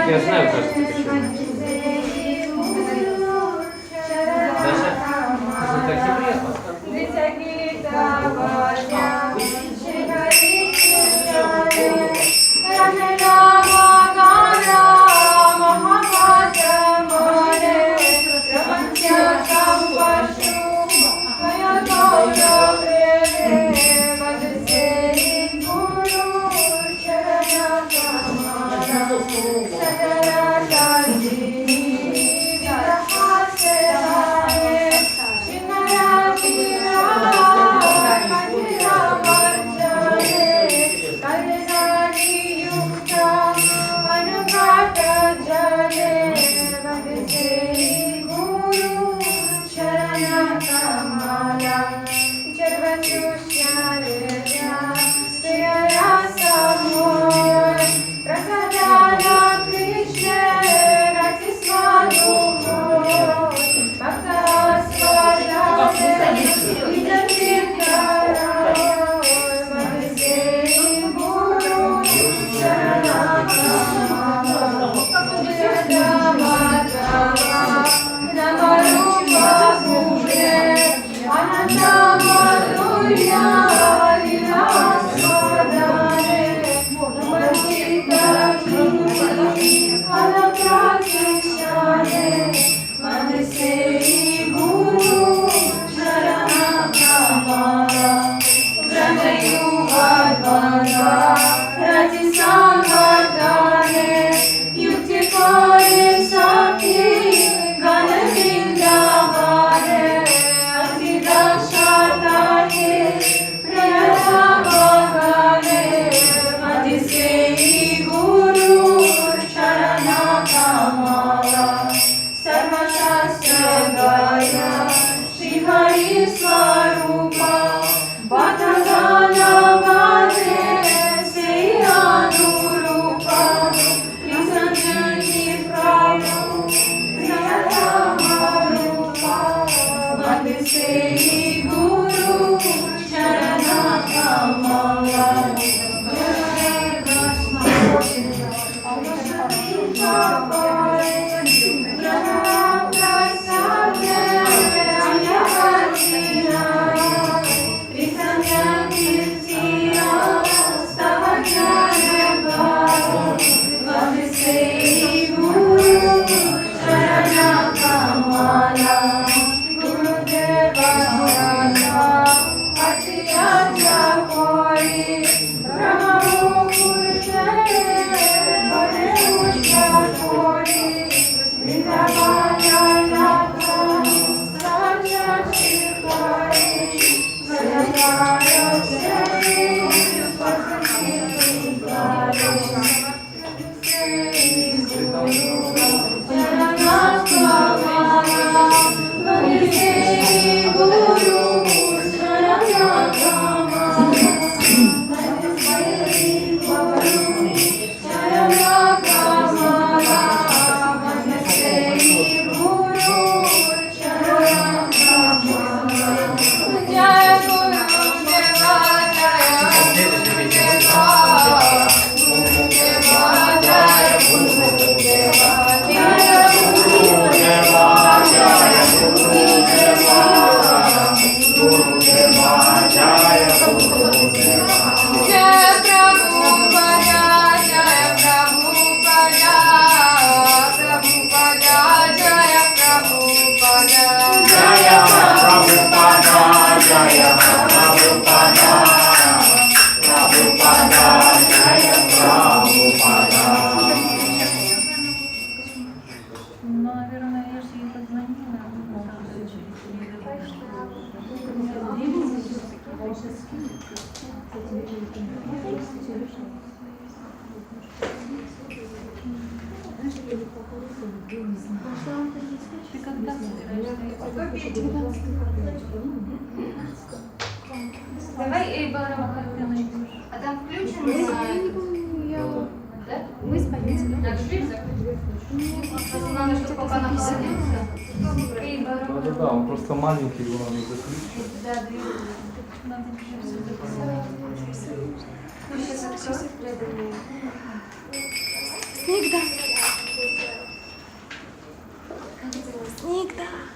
Я знаю, кажется, почему. Даша, ты так и приехал. Ты когда собираешься? Давай Эйбарова, как ты найдешь. А там включено? Я не помню, я... Да? Мы исполнители. Надо дверь закрыть? Надо, чтобы пока находился. Эйбарова. Да, он просто маленький, его надо заключить. Да, надо все записать. Ну, сейчас открою. Снег, да. Снег, да.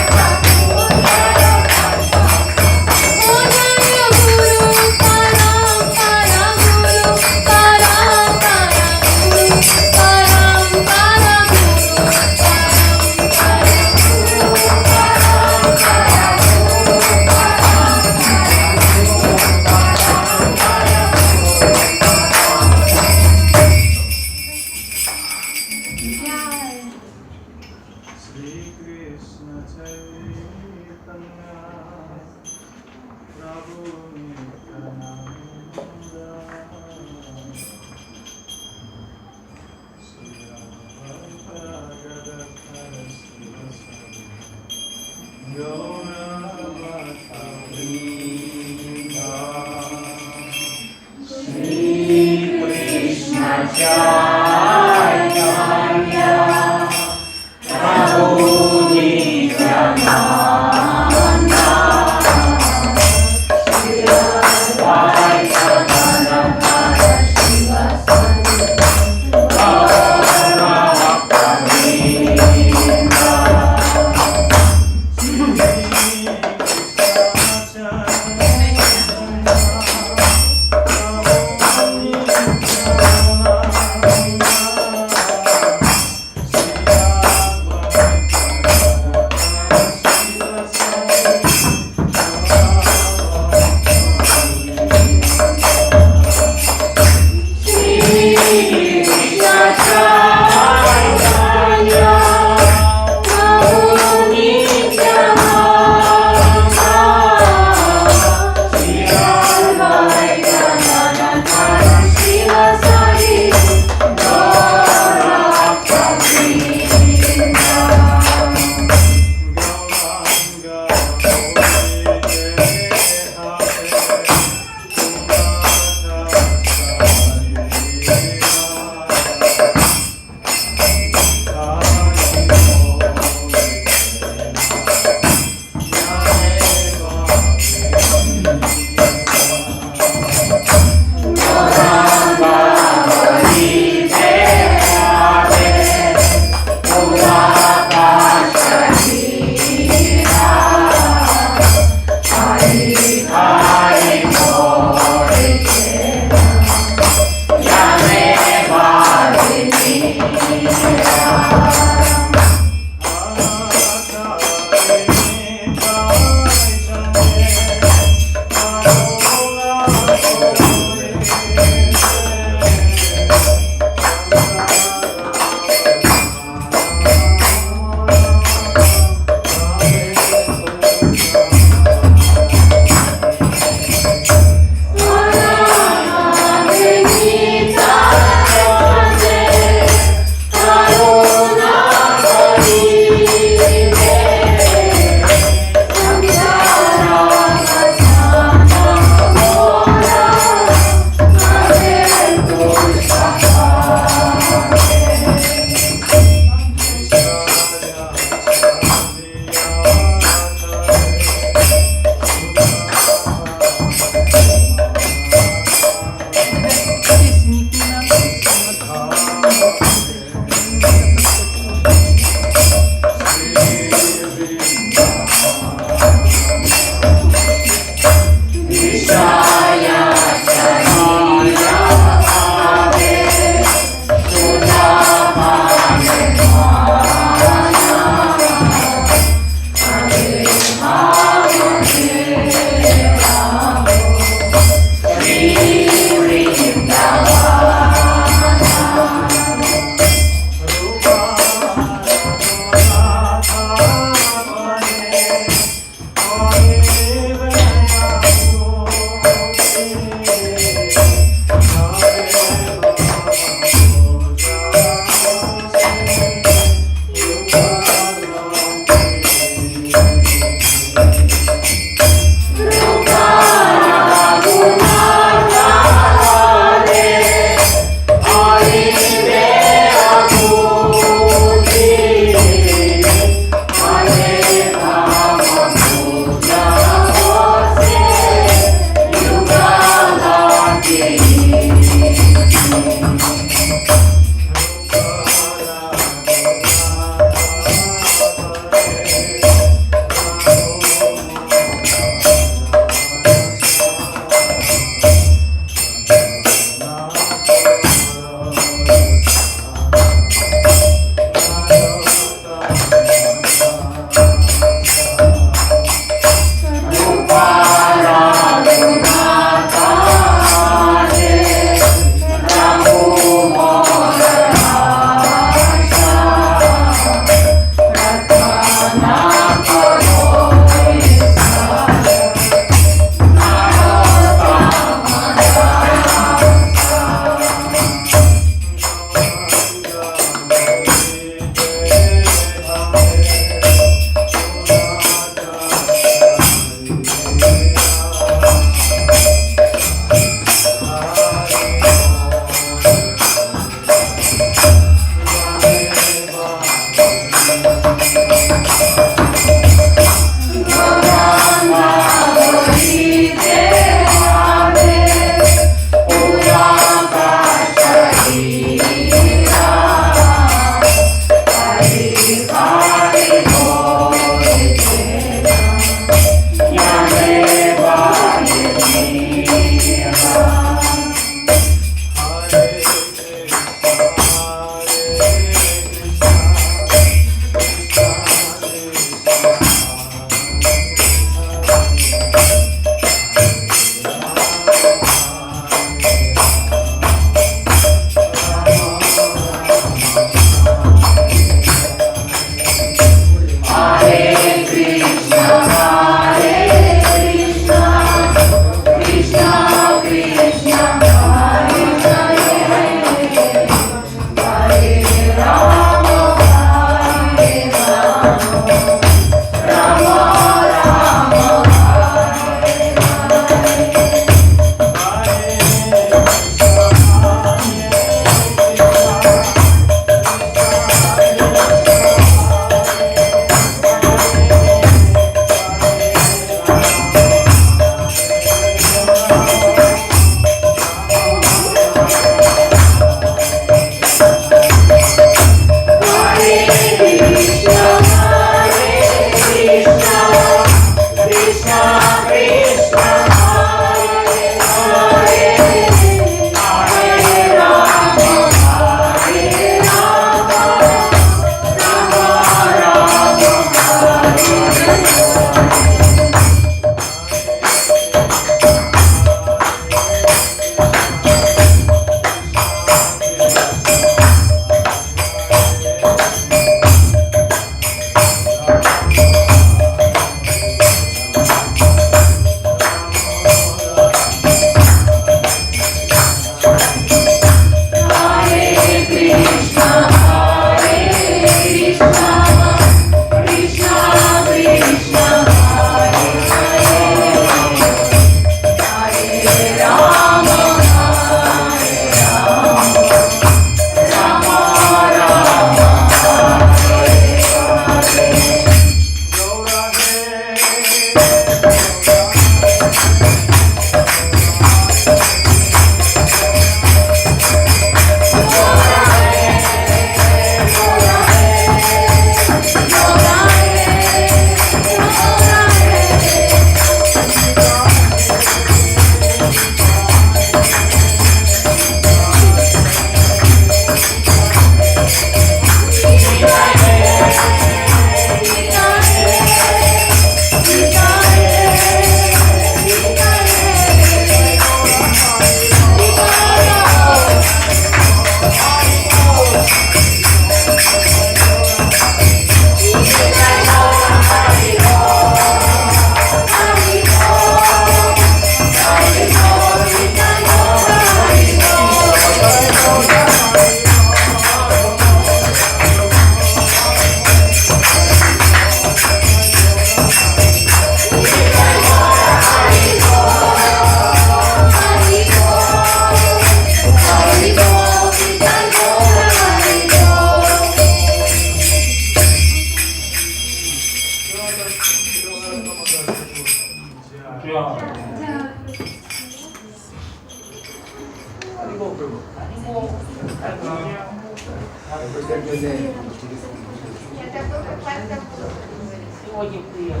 Сегодня приехал.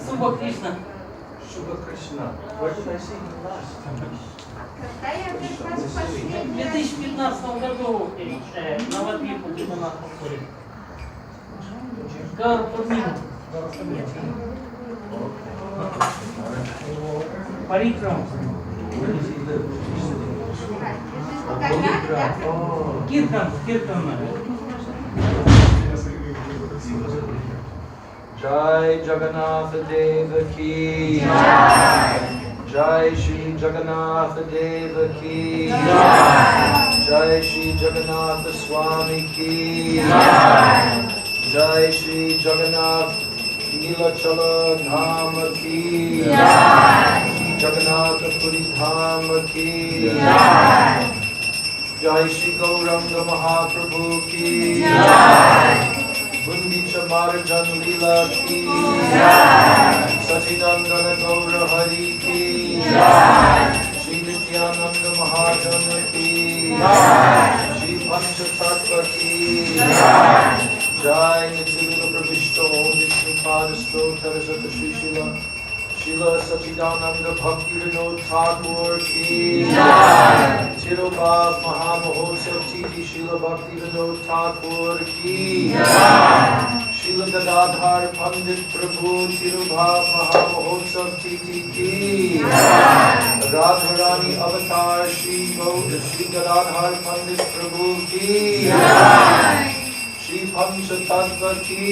Суба Кришна. Шуба Кришна. Where did I see him last? Когда я пришла в последний В 2015 году на Ватвипу где-то на Хасуре. Гарпурниму. Парикрам. Киртан. Jai Jagannath Deva Ki Jai. Jai Shri Jagannath Deva Ki Jai. Jai Shri Jagannath Swami Ki Jai. Jai Shri Jagannath Nilachala Dham Ki Jai. Jagannath Puri Dham Ki Jai. Jai Shri Gauranga Mahaprabhu Ki Jai. Bundicha Marjan Lila Ki Jai. Sachidananda Gaura Hari Ki Jai. Shri Nityananda Mahajana Ki Jai. Shri Panchatattva Ki Jai. Jai Nityavila Pravishta Om Vishnu Padasto Tarasata Shri Shila Sachidananda Bhakti Vinod Thakur Ki Jai. Tirobhav Mahamahotsav Titi Shila Bhakti Vinod Thakur Ki Jai. Shila Gadadhar Pandit Prabhu Tirobhav Mahamahotsav Titi Ki Jai. Radharani Avatar Shri Gadadhar Pandit Prabhu Ki Jai. Shri Panchatattva Ki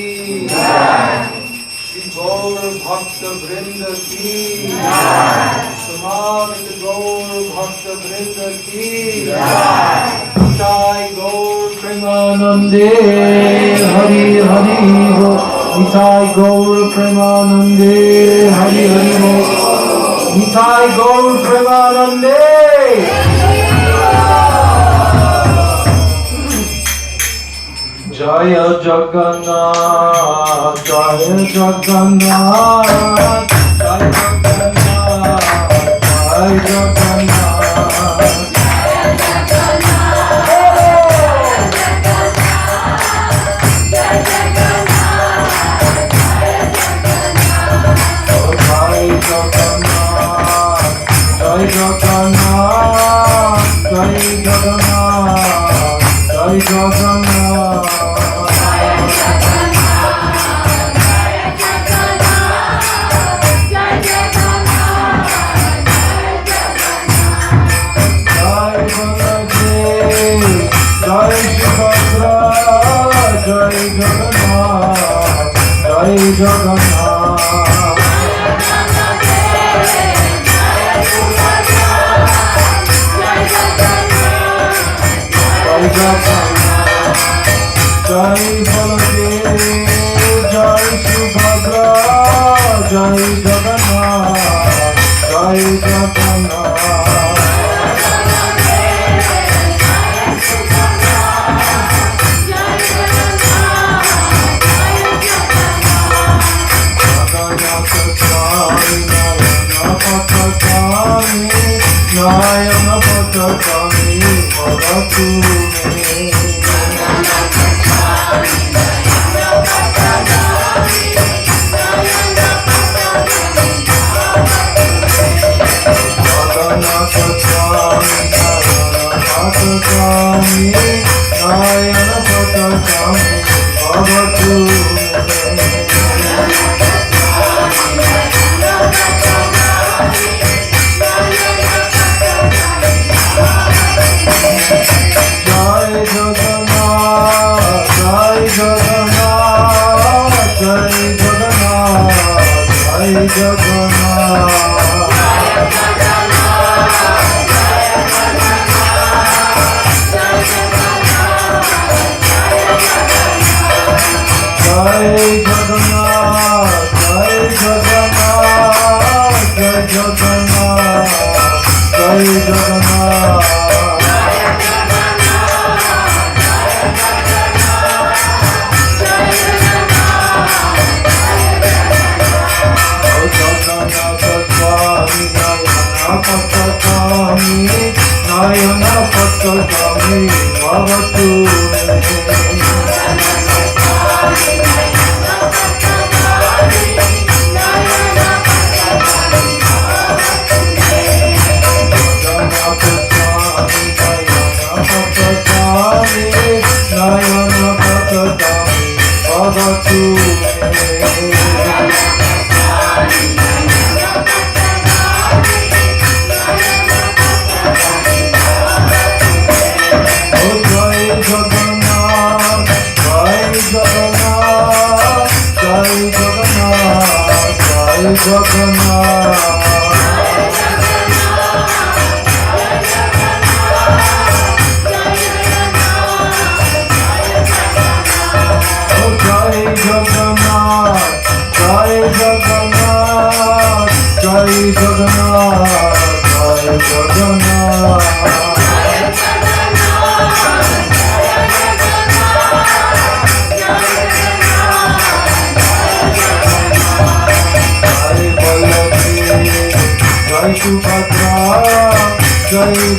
Jai. Shri Gaur Bhakta Vrinda Ki Jai. Samanita Gaur Bhakta Vrinda Ki Jai. Nitai Gaur Premanande Hari Hari Ho. Nitai Gaur Premanande Hari Hari Ho. Nitai Gaur Premanande Jaya Jagannath, Jaya Jagannath, Jaya Jagannath, Jaya Jagannath. Jai Jagannath, Jai Jagannath, Jai Jagannath. Jai Jagannath. Jai Baladev, Jai Subhadra, Jai Jagannath, Jai Jagannath. Jai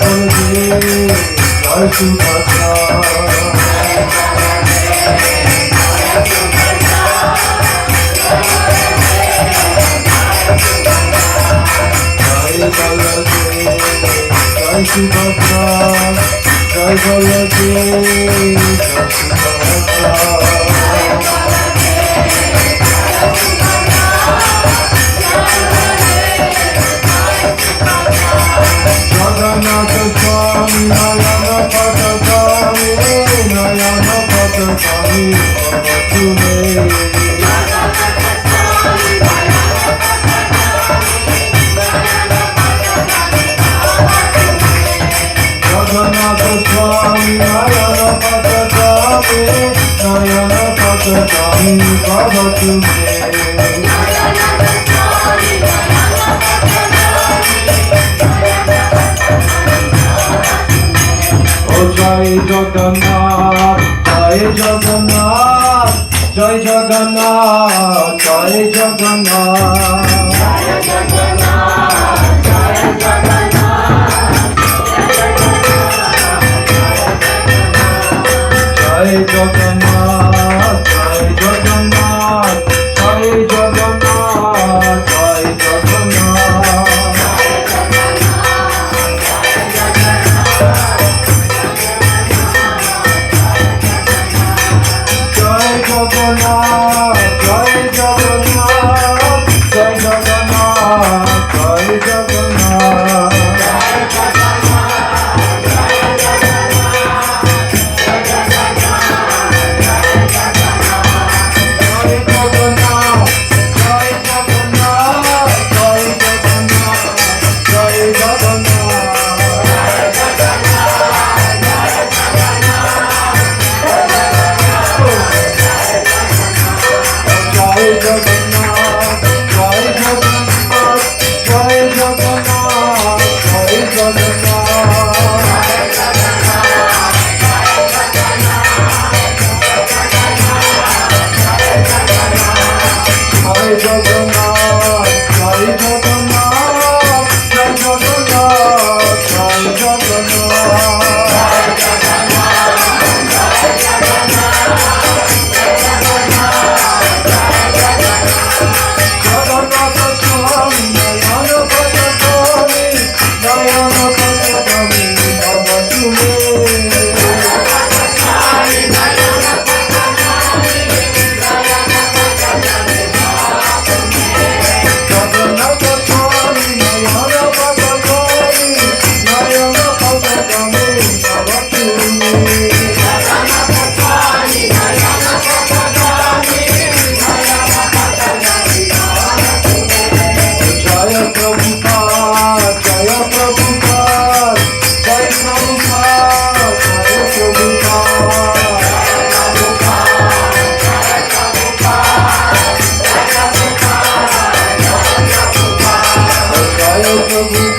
Hare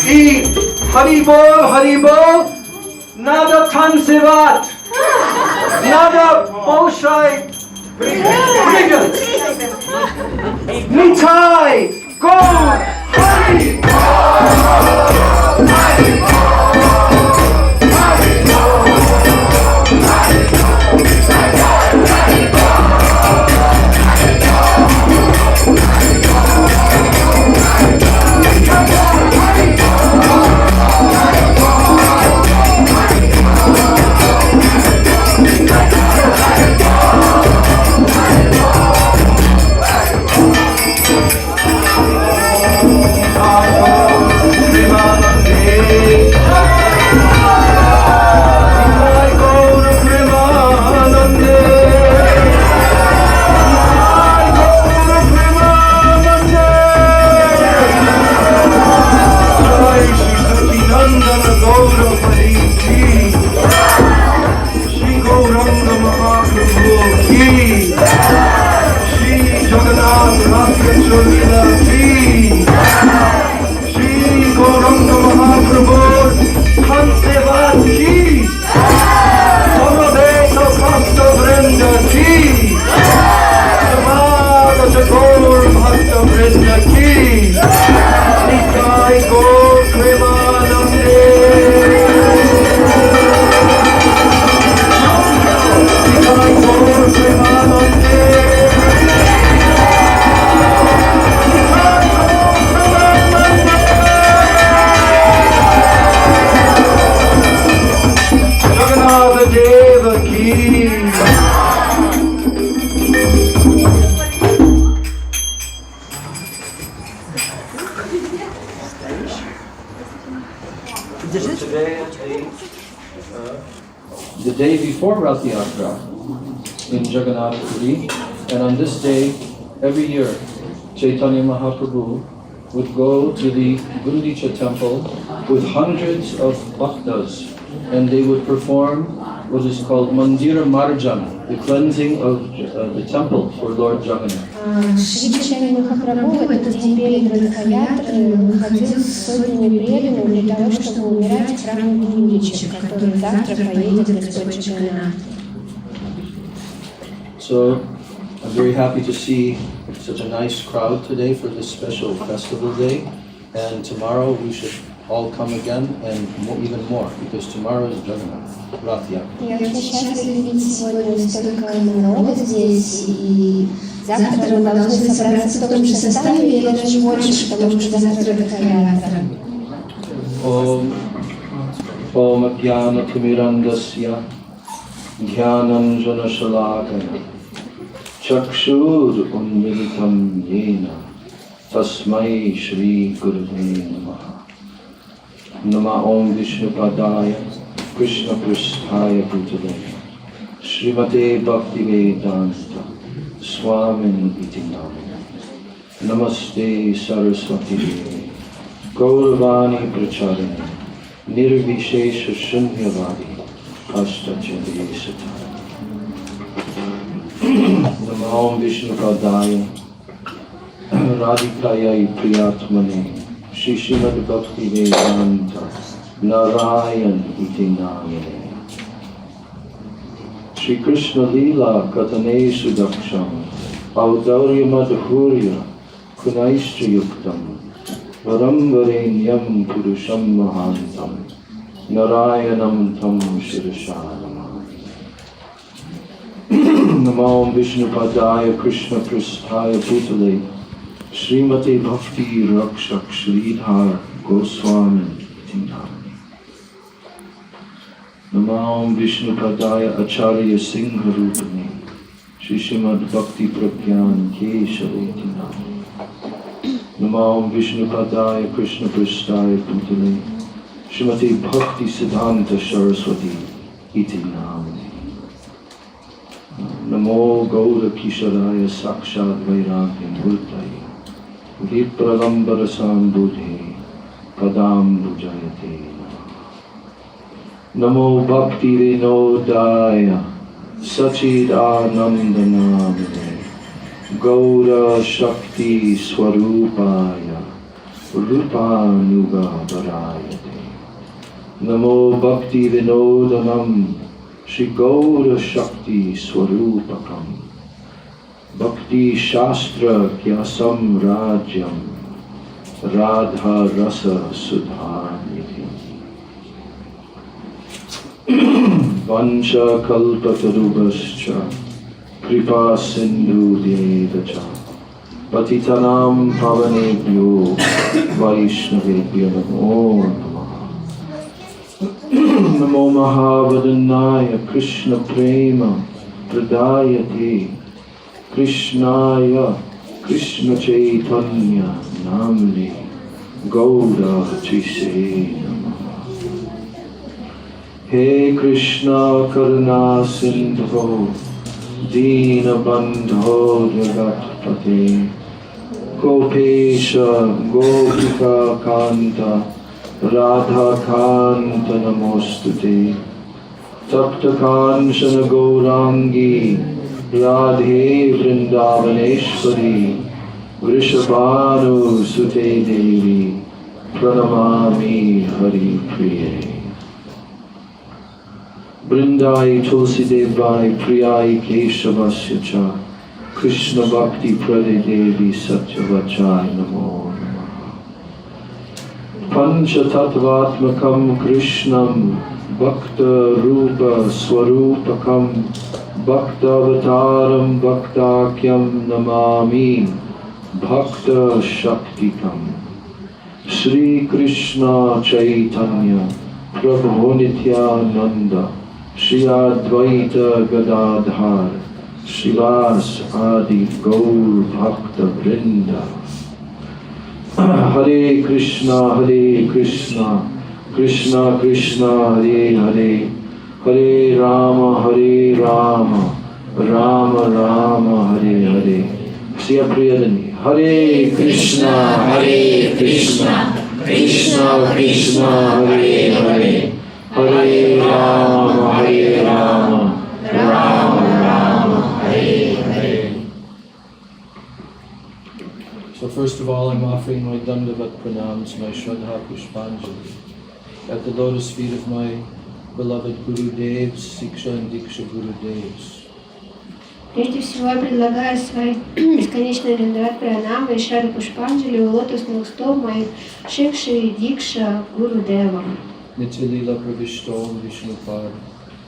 И Харибол, надо танцевать, надо большой прыгать. Митай, go, the day before Rath Yatra in Jagannath Puri, and on this day, every year, Chaitanya Mahaprabhu would go to the Gundicha temple with hundreds of bhaktas, and they would perform what is called Mandira Marjan, the cleansing of the temple for Lord Jagannath. Шри Чайтанья Махапрабху в этот день перед Радхаятрой выходил с сотнями преданных для того, чтобы умирать в храме Гундичи, в который завтра поедет Господь Джаганнат. So, I'm very happy to see such a nice crowd today for this special festival day, and tomorrow we should all come again and even more, because tomorrow is Jagannath, Rath Yatra. Я очень счастлива видеть сегодня столько народа здесь, и завтра мы должны собраться в том же составе, или даже больше, потому что завтра Радхаятра. Om Jnana Timirandasya Jnananjana Shalakaya Chakshur Unmilitam Yena Tasmai Shri Gurave Namaha. Nama Om Vishnupadaya Krishna Pristhaya Bhutale Srimate Bhaktivedanta Swamini Iti Namine Namaste Saraswati Devi Gauravani Pracharini Nirvishesha Shunyavadi Ashtachari Sataya. Nama Om Vishnupadaya Radhikaya Priyatmane Shri Srimad Bhakti Vedanta Narayan Iti Namine Shri Krishna Lila Katane Sudaksham Audarya Madhurya Kunaishcha Yuktam Varam Varenyam Purusham Mahantam Narayanam Tam Shirashanam. Namo Vishnupadaya Krishna Pristhaya Bhutale Srimati Bhakti Rakshak Sridhar Goswami Tinami. Namo Vishnupadaya Acharya Singha Rupani Shri Srimad Bhakti Pragyan Keshava Tinami. Namo Vishnupadaya Krishna Pristhaya Bhutale Srimati Bhakti Siddhanta Saraswati Iti Namani. Namo Gaura Kisharaya Sakshat Vairagya Murtaye Vipralambara Sambudhe Padam Bujayate. Namo Bhakti Vinodaya Sachid Anandanamane Gaura Shakti Swarupaya Rupanuga Varayate. Namo Bhakti Vinodanam Shri Gaura Shakti Swarupakam Bhakti Shastra Kyasam Rajyam Radha Rasa Sudhaniti Vancha Kalpatarubhascha Kripa Sindhu Devacha Patitanam Pavanebhyo Vaishnavebhyo Namo Namaha Namo Mahavadanaya Krishna Prema Pradayate Krishnaya Krishna Chaitanya Namne Gaura Chise Namaha He Krishna Karuna Sindho Dina Bandho Jagat Pate Gopesha Gopika Kanta Radha Kanta Namostute Tapta Kanchana Gaurangi Radhe Vrindavaneshwari Vrishabhanu Sute Devi Pranamami Hari Priye Brindai Tulsi Devai Priyai Keshavasya Cha Krishna Bhakti Prade Devi Satyavachai Namo Namaha Pancha Tattvatmakam Krishnam Bhakta Rupa Swarupakam Bhakta Avataram Bhaktakyam Namami Bhakta Shaktikam Shri Krishna Chaitanya Prabhu Nityananda Shri Advaita Gadadhar Shivas Adi Gaur Bhakta Vrinda Hare Krishna Krishna Krishna Hare Hare Hare Rama Rama Rama Hare Hare Siya Priyadani Hare Krishna Krishna Krishna Hare Hare Hare Rama Rama Rama Hare Hare. So first of all, I'm offering my Dandavat Pranams, my Shraddha Pushpanjali at the lotus feet of my beloved Guru Devs, Siksha and Diksha Guru Devs. Прежде всего я предлагаю свои бесконечные Дандават Пранамы и Шрадха Пушпанджали у лотосных стоп моих Шикши и Дикша Гуру Девам. Nityalila Pravishtom Vishnupad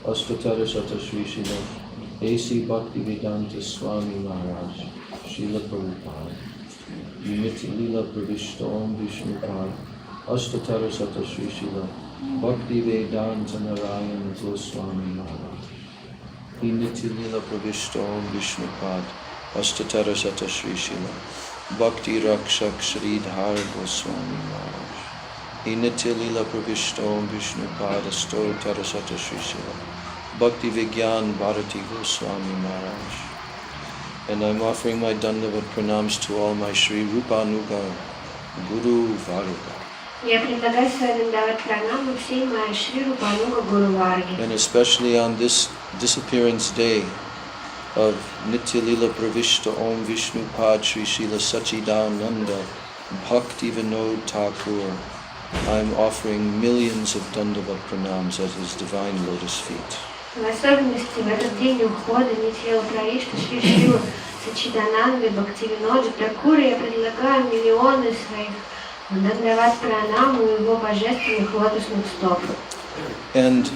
Astatara Sata Sri Shila A.C. Bhakti Vedanta Swami Maharaj Srila Prabhupada Nityalila Pravishtom Vishnupad Astatara Sata Sri Shila Bhakti Vedanta Narayan Goswami Maharaj Nityalila Pravishtom Vishnupad Astatara Sata Sri Shila Bhakti Rakshak Sridhar Goswami Maharaj Nityalila Pravishtom Vishnupad Astatara Sata Sri Shila Bhakti Vigyan Bharati Goswami Maharaj. And I'm offering my Dandavat Pranams to all my Sri Rupanuga Guru Varga. Я предлагаю свои Дандават Пранамы всей моей Шри Рупануга Гуру Варге. And especially on this disappearance day of Nityalila Pravishta Om Vishnupad Sri Srila Sachidananda Bhakti Vinod Thakur, I'm offering millions of Dandavat Pranams at his divine lotus feet. В особенности в этот день ухода Нитьяла Правишта Шри Шрила Сачидананды Бхактивинода Такура я предлагаю миллионы своих Дандават Пранам у его божественных лотосных стоп. And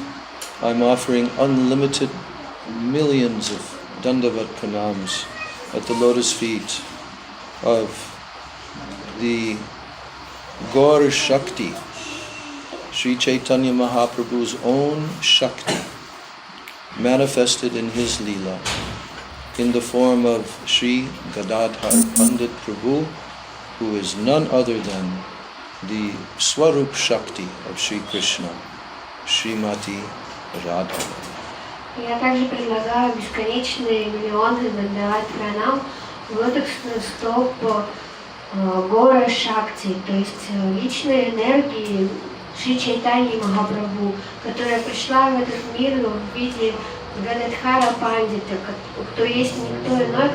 I'm offering unlimited millions of Dandavat Pranams at the lotus feet of the Gaur Shakti, Sri Chaitanya Mahaprabhu's own Shakti, manifested in his Leela in the form of Sri Gadadhar Pandit Prabhu, who is none other than the Swarup Shakti of Sri Krishna, Srimati Radha. Я также предлагаю бесконечные миллионы Дандават Пранам в лотосных стоп Гора Шакти, то есть личной энергии Шри Чайтаньи Махапрабху, которая пришла в этот мир в виде Гададхара Пандита, кто есть никто иной, как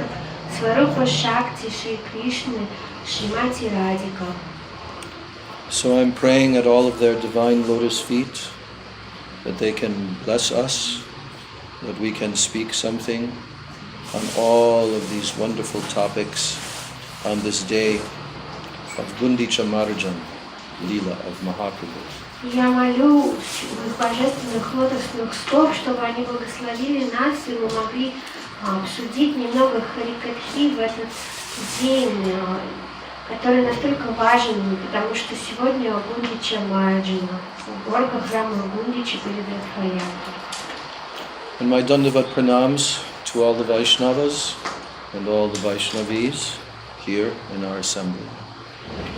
Сварупа Шакти Шри Кришны, Шримати Радика. So I'm praying at all of their divine lotus feet that they can bless us, that we can speak something on all of these wonderful topics on this day of Gundicha Marjan, Lila of Mahaprabhu. Я молю в божественных лотосных стоп, чтобы они благословили нас, и мы могли обсудить немного харикатхи в этот день, который настолько важен, потому что сегодня Гундича Марджана, горка храма Гундича перед Радхаянтой. And my Dandavat pranams to all the Vaishnavas and all the Vaishnavis here in our assembly.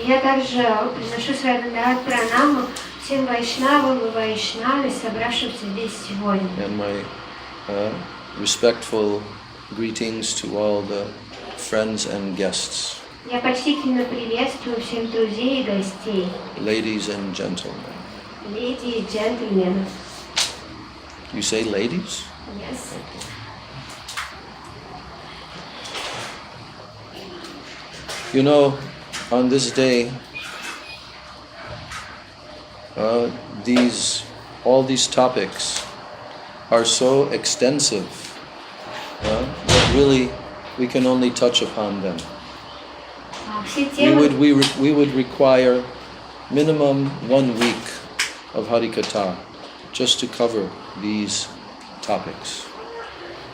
Я также приношу свои пранамы всем вайшнавам и вайшнаве, собравшимся здесь сегодня. And my respectful greetings to all the friends and guests. Я почтительно приветствую всех друзей и гостей. Ladies and gentlemen. Леди и джентльмены. You say ladies? Yes. You know, on this day, all these topics are so extensive that really we can only touch upon them. We would require minimum 1 week of Harikatha just to cover these topics.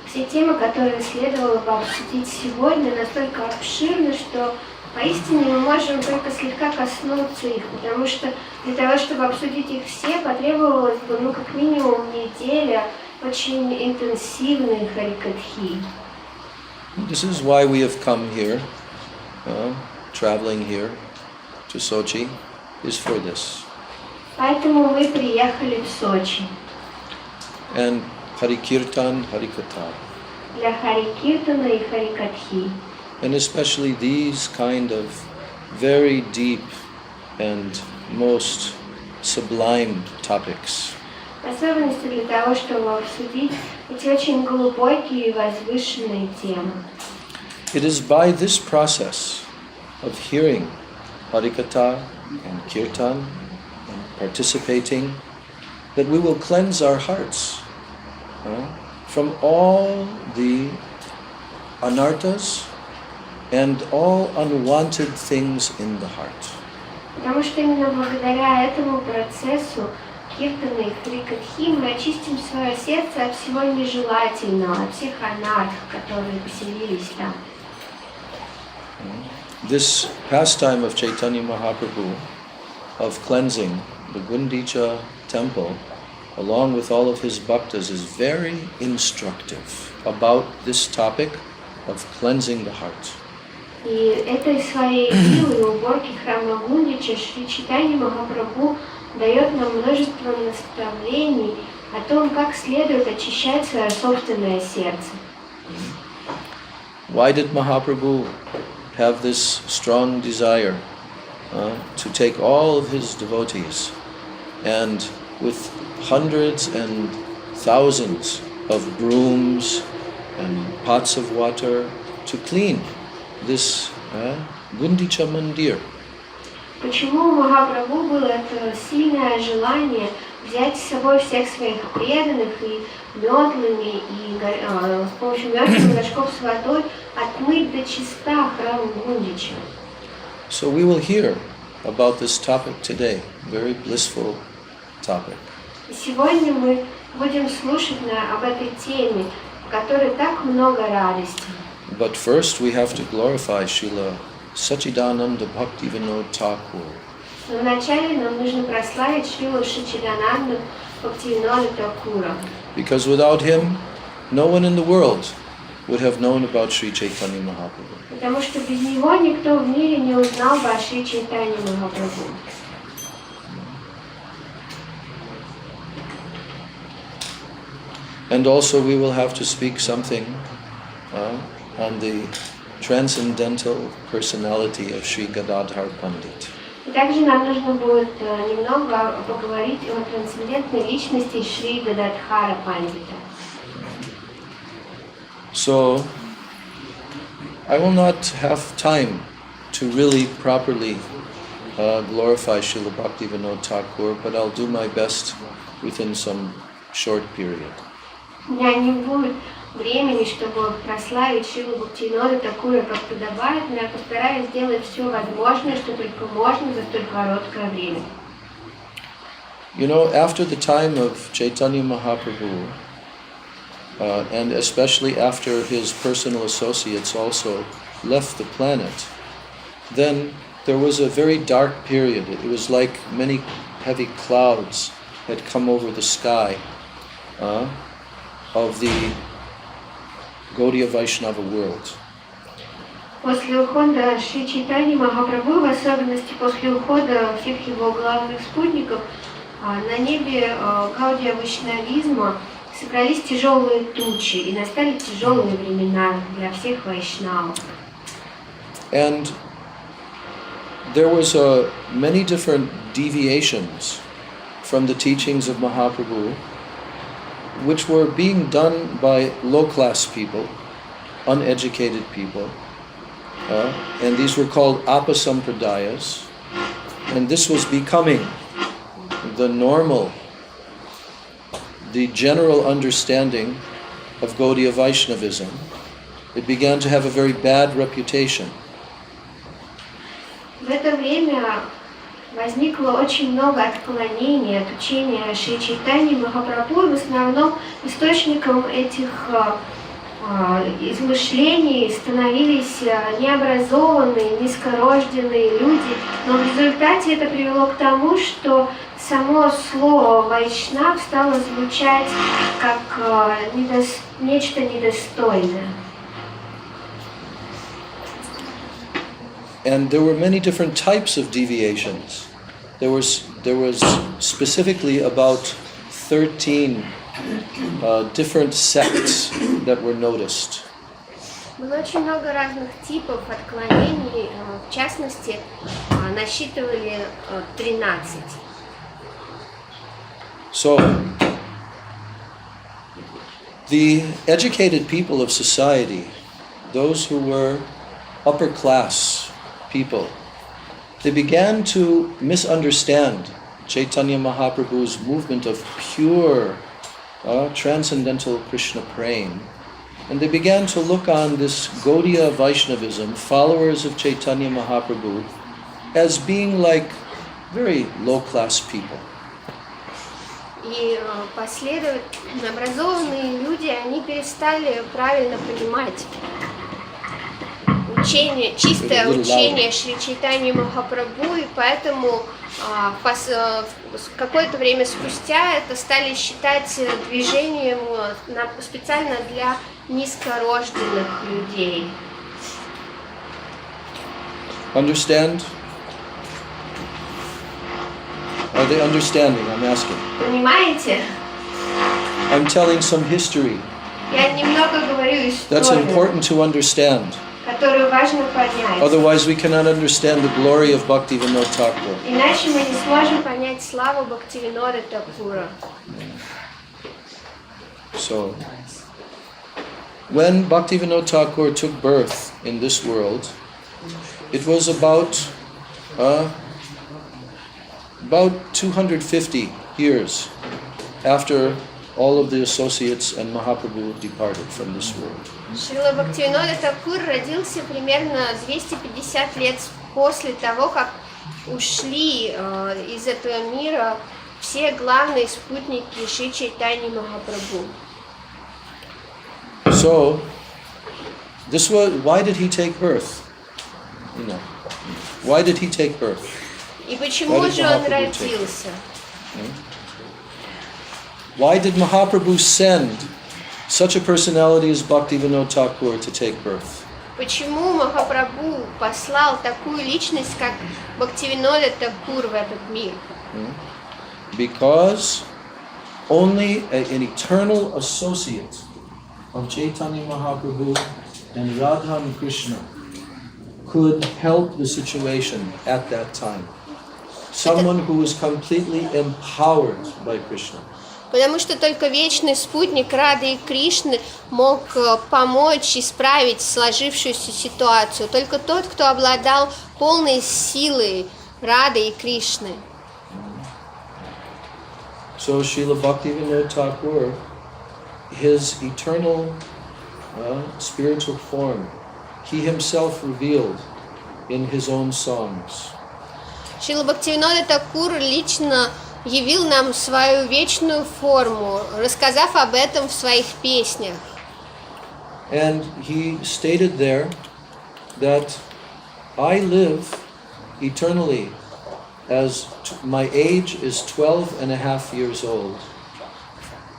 Все темы, которые следовало бы обсудить сегодня, настолько обширны, что поистине мы можем только слегка коснуться их, потому что для того, чтобы обсудить их все, потребовалось бы, как минимум неделя очень интенсивной харикатхи. This is why we have come here, traveling here to Sochi, is for this. Поэтому мы приехали в Сочи. And Harikirtan, Harikatha. Для харикиртана и харикатхи. And especially these kind of very deep and most sublime topics. В особенности для того, чтобы обсудить эти очень глубокие и возвышенные темы. It is by this process of hearing Harikatha and Kirtan and participating that we will cleanse our hearts from all the anarthas and all unwanted things in the heart. Потому что именно благодаря этому процессу киртана и харикатхи мы очистим свое сердце от всего нежелательного, от всех анарх, которые поселились там. This pastime of Chaitanya Mahaprabhu of cleansing the Gundicha temple along with all of his bhaktas is very instructive about this topic of cleansing the heart. И этой своей силой уборки храма Гундича Шри Чайтанья Махапрабху дает нам множество наставлений о том, как следует очищать свое собственное сердце. Why did Mahaprabhu have this strong desire to take all of his devotees and with hundreds and thousands of brooms and pots of water to clean this Gundicha Mandir? Почему у Махапрабху было это сильное желание взять с собой всех своих преданных и метлами, и с помощью метлов горшков с водой отмыть до чиста храм Гундича? So we will hear about this topic today, very blissful topic. И сегодня мы будем слушать об этой теме, в которой так много радости. But first we have to glorify Srila Sachidananda Bhaktivinoda Thakur. Но вначале нам нужно прославить Шрилу Сачидананду Бхактивинода Thakura. Because without him, no one in the world would have known about Sri Chaitanya Mahaprabhu. Потому что без него никто в мире не узнал бы о Шри Чайтанье Махапрабху. And also we will have to speak something on the transcendental personality of Sri Gadadhar Pandit. И также нам нужно будет немного поговорить о трансцендентной личности Шри Гададхара Пандита. So, I will not have time to really properly glorify Srila Bhaktivinoda Thakur, but I'll do my best within some short period. У меня не будет времени, чтобы прославить Шрилу Бхактивинода Тхакура как подобает, но я постараюсь сделать все возможное, что только можно за столь короткое время. You know, after the time of Chaitanya Mahaprabhu, and especially after his personal associates also left the planet, then there was a very dark period. It was like many heavy clouds had come over the sky of the Gaudiya Vaishnava world. После ухода Шри Чайтаньи Махапрабху, в особенности после ухода всех его главных спутников, на небе Гаудия Вайшнавизма собрались тяжелые тучи, и настали тяжелые времена для всех вайшнавов. And there was many different deviations from the teachings of Mahaprabhu, which were being done by low-class people, uneducated people, and these were called apasampradayas, and this was becoming the normal, the general understanding of Gaudiya Vaishnavism. It began to have a very bad reputation. В это время возникло очень много отклонений от учения Шри Чайтаньи Махапрабху, и в основном источником этих измышлений становились необразованные, низкорожденные люди, но в результате это привело к тому, что само слово «вайшнав» стало звучать как нечто недостойное. And there were many different types of deviations. There was specifically about 13 different sects that were noticed. Было очень много разных типов отклонений, в частности, насчитывали 13. So, the educated people of society, those who were upper class people, they began to misunderstand Chaitanya Mahaprabhu's movement of pure, transcendental Krishna praying. And they began to look on this Gaudiya Vaishnavism, followers of Chaitanya Mahaprabhu, as being like very low-class people. И последовательно образованные люди, они перестали правильно понимать учение, чистое учение Шри Чайтаньи Махапрабху, и поэтому какое-то время спустя это стали считать движением специально для низкорожденных людей. Understand? Are they understanding? I'm asking. Понимаете? I'm telling some history. Я немного говорю That's историю, important to understand. которую важно понять. Otherwise, we cannot understand the glory of Bhaktivinoda Thakur. Иначе мы не сможем понять славу Бхактивинода Тхакура. So, when Bhaktivinoda Thakur took birth in this world, it was about 250 years after all of the associates and Mahaprabhu departed from this world. Шрила Бхактивинода Тхакур родился примерно 250 лет после того, как ушли из этого мира все главные спутники Шри Чайтаньи Махапрабху. So, this was, why did he take birth? You know, why did he take birth? И почему же он родился? Why did Mahaprabhu send such a personality as Bhaktivinoda Thakur to take birth? Почему Махапрабху послал такую личность, как Бхактивинода Тхакур в этот мир? Because only an eternal associate of Chaitanya Mahaprabhu and Radha and Krishna could help the situation at that time. Someone who was completely empowered by Krishna. Потому что только вечный спутник Рады и Кришны мог помочь исправить сложившуюся ситуацию. Только тот, кто обладал полной силой Рады и Кришны. So Srila Bhaktivinoda Thakur, his eternal spiritual form, he himself revealed in his own songs. Шрила Бхактивинода Такур лично явил нам свою вечную форму, рассказав об этом в своих песнях. And he stated there that I live eternally as my age is 12.5 years old.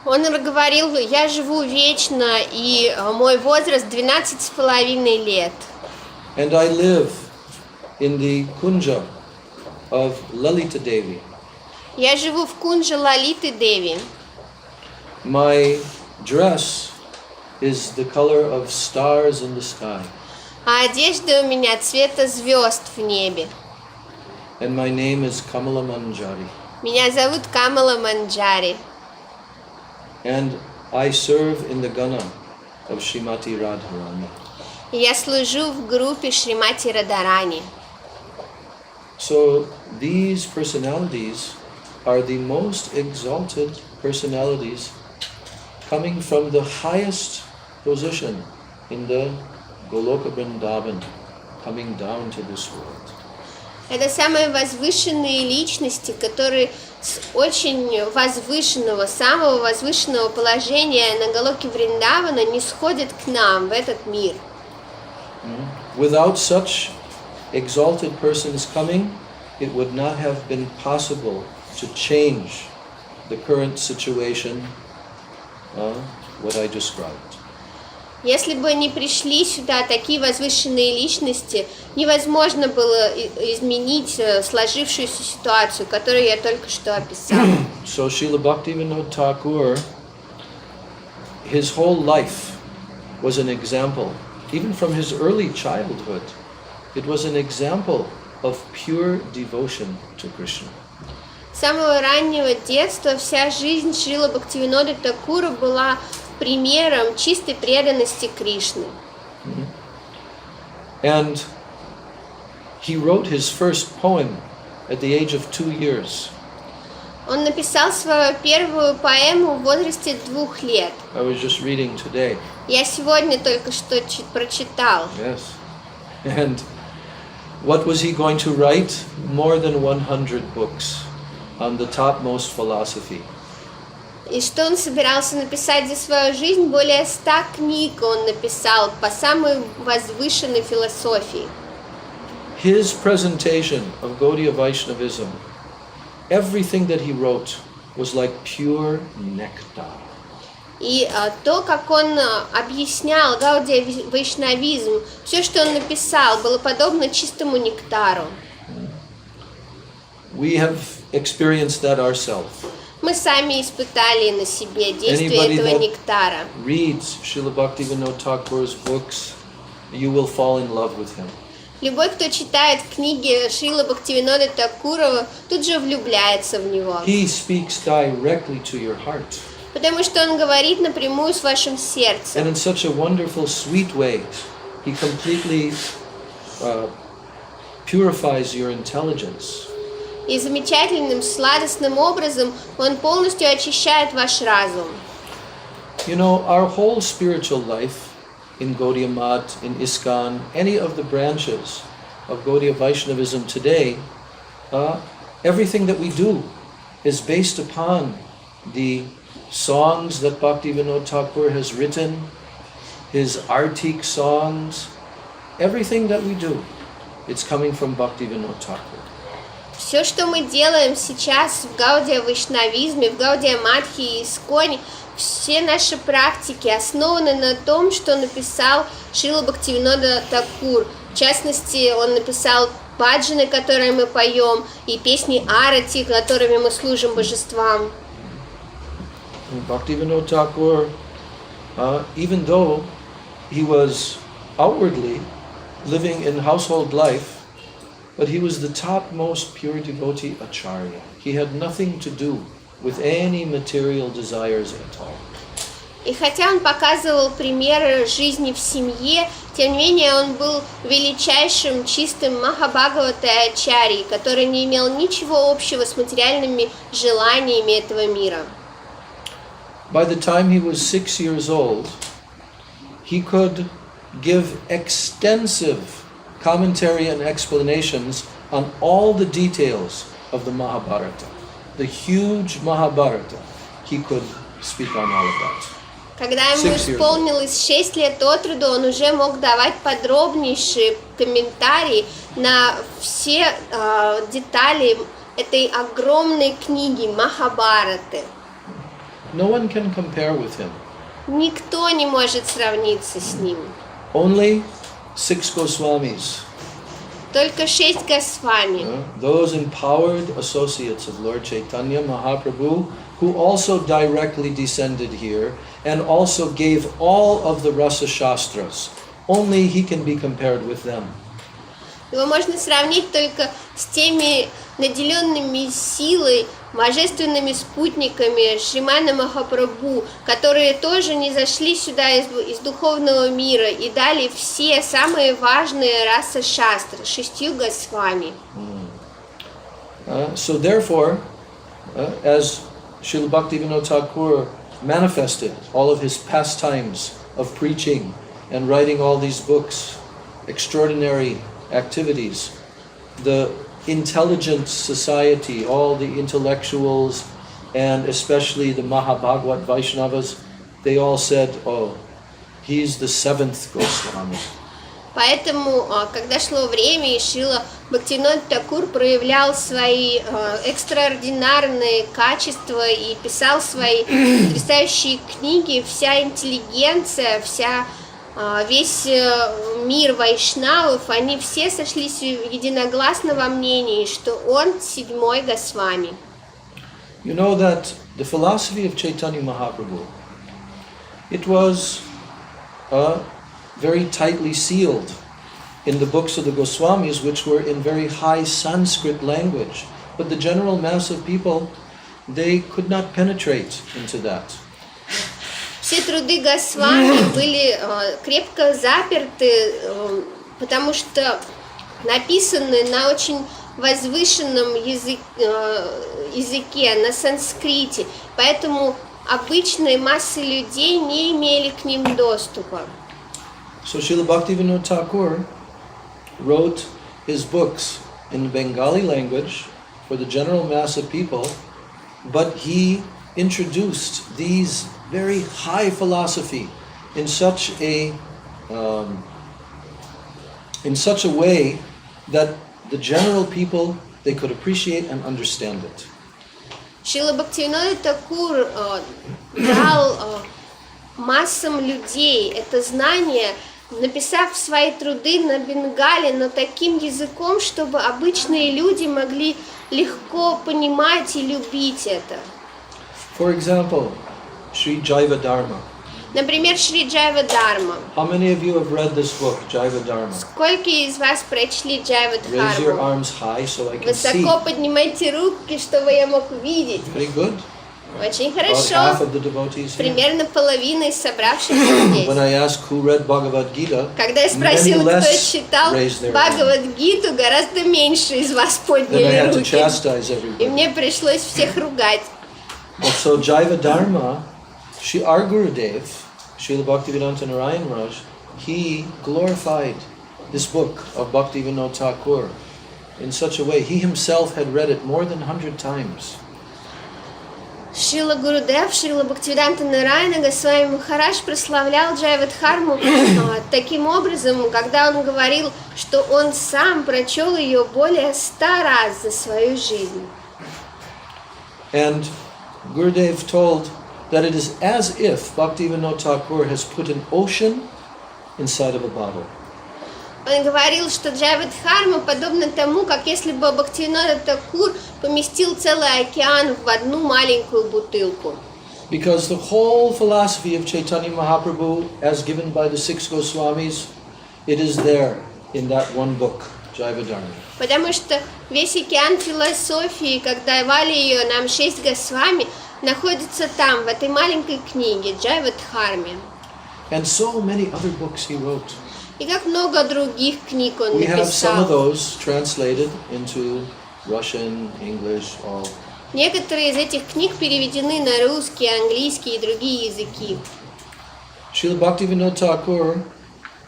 Он говорил, я живу вечно, и мой возраст 12,5 лет. And I live in the kunja of Lalita Devi. Я живу в кунже Лалиты Деви. My dress is the color of stars in the sky. А одежда у меня цвета звезд в небе. And my name is Kamala Manjari. Меня зовут Камала Манджари. And I serve in the Gana of Srimati Radharani. И я служу в группе Шримати Радарани. So these personalities are the most exalted personalities coming from the highest position in the Goloka Vrindavan, coming down to this world. Это самые возвышенные личности, которые с очень возвышенного, самого возвышенного положения на Галоке Вриндавана не сходят к нам, в этот мир. Without such exalted persons coming, it would not have been possible to change the current situation, what I described. Если бы не пришли сюда такие возвышенные личности, невозможно было изменить сложившуюся ситуацию, которую я только что описала. So Srila Bhaktivinoda Thakur, his whole life was an example, even from his early childhood, it was an example of pure devotion to Krishna. С самого раннего детства вся жизнь Шрила Бхактивинода Такура была примером чистой преданности Кришны. And he wrote his first poem at the age of 2 years. Он написал свою первую поэму в возрасте 2 лет. I was just reading today. Я сегодня только что прочитал. Yes. And what was he going to write? More than 100 books on the topmost philosophy. И что он собирался написать за свою жизнь? Более 100 книг он написал по самой возвышенной философии. His presentation of Gaudiya Vaishnavism, everything that he wrote was like pure nectar. И то, как он объяснял Гаудия Вайшнавизм, все, что он написал, было подобно чистому нектару. We have experienced that ourselves. Мы сами испытали на себе действие этого нектара. Reads Srila Bhaktivinoda Thakur's books, you will fall in love with him. Любой, кто читает книги Шрилы Бхактивинода Такурова, тут же влюбляется в него. He speaks directly to your heart. Потому что он говорит напрямую с вашим сердцем. And in such a wonderful, sweet way, he completely purifies your intelligence. И замечательным, сладостным образом он полностью очищает ваш разум. You know, our whole spiritual life in Gaudiya Math, in ISKCON, any of the branches of Gaudiya Vaishnavism today, everything that we do is based upon the songs that Bhaktivinoda Thakur has written, his artik songs, everything that we do, it's coming from Bhaktivinoda Thakur. Все, что мы делаем сейчас в Гаудия Вайшнавизме, в Гаудия Матхе и Исконе, все наши практики основаны на том, что написал Шрила Бхактивинода Такур. В частности, он написал баджаны, которые мы поем, и песни арати, которыми мы служим божествам. Bhaktivinoda Thakur, even though he was outwardly living in household life, but he was the topmost pure devotee acharya. He had nothing to do with any material desires at all. И хотя он показывал примеры жизни в семье, тем не менее он был величайшим чистым Махабхагавата-ачарьей, который не имел ничего общего с материальными желаниями этого мира. By the time he was 6 years old, he could give extensive commentary and explanations on all the details of the Mahabharata. The huge Mahabharata, he could speak on all of that. Когда ему исполнилось 6 лет от роду, он уже мог давать подробнейшие комментарии на все детали этой огромной книги Махабхараты. No one can compare with him. Никто не может сравниться с ним. Only 6 Goswamis. Только 6 Госвами. Those empowered associates of Lord Chaitanya Mahaprabhu, who also directly descended here and also gave all of the Rasa Shastras. Only he can be compared with them. Его можно сравнить только с теми наделенными силой, божественными спутниками Шримана Махапрабху, которые тоже не зашли сюда из духовного мира и дали все самые важные раса шастры, 6 Госвами. So therefore, as Srila Bhaktivinoda Thakur manifested all of his pastimes of preaching and writing all these books, extraordinary activities, the intelligent society, all the intellectuals, and especially the Mahabhagavad Vaishnavas, they all said, oh, he's the 7th Goswami. Поэтому, когда шло время, и Шрила Бхактивинода Тхакур проявлял свои экстраординарные качества и писал свои потрясающие книги, вся интеллигенция, весь мир вайшнавов, они все сошлись единогласно во мнении, что он 7-й Госвами. You know that the philosophy of Chaitanya Mahaprabhu, it was very tightly sealed in the books of the Goswamis, which were in very high Sanskrit language. But the general mass of people, they could not penetrate into that. Все труды Госвами были крепко заперты, потому что написаны на очень возвышенном языке, на санскрите, поэтому обычные массы людей не имели к ним доступа. So Srila Bhaktivinoda Thakur wrote his books in the Bengali language for the general mass of people, but he introduced these very high philosophy in such a way that the general people, they could appreciate and understand it. Шрила Бхактивинода Тхакур дал массам людей это знание, написав свои труды на бенгале, но таким языком, чтобы обычные люди могли легко понимать и любить это. For example, Sri Jaiva Dharma. Например, Шри Джайва Дharma. How many of you have read this book, Jaiva Dharma? Сколько из вас прочли Джайва Raise your Дхарму? arms high so I can see. Высоко поднимайте руки, чтобы я мог видеть. Very good. Очень About half хорошо. of the devotees here. Примерно половина из собравшихся здесь. When I asked who read Bhagavad Gita, Когда я many спросила, кто less читал raised their hand. Бхагавад-гиту, гораздо меньше из вас Then I подняли had to руки. chastise И everybody. мне пришлось всех ругать. So Jaiva Dharma, our Gurudev, Srila Bhaktivedanta Narayan Raj, he glorified this book of Bhaktivinoda Thakur in such a way. He himself had read it more than 100 times. Шрила Гурудев, Шрила Бхактивиданта Нараяна Госвами Махарадж прославлял Джайва Дхарму таким образом, когда он говорил, что он сам прочел ее более 100 раз за свою жизнь. And Gurudev told that it is as if Bhaktivinoda Thakur has put an ocean inside of a bottle. Он говорил, что Джайва Дхарма подобно тому, как если бы Бхактивинода Тхакур поместил целый океан в одну маленькую бутылку. Because the whole philosophy of Chaitanya Mahaprabhu, as given by the 6 Goswamis, it is there in that one book, Jaiva Dharma. Потому что весь океан философии, как давали ее нам 6 Госвами, находится там, в этой маленькой книге Джайвадхарме. And so many other books he wrote. И как много других книг он We have some of написал. those translated into Russian, English, all. Некоторые из этих книг переведены на русский, английский и другие языки. Srila Bhaktivinoda Thakur,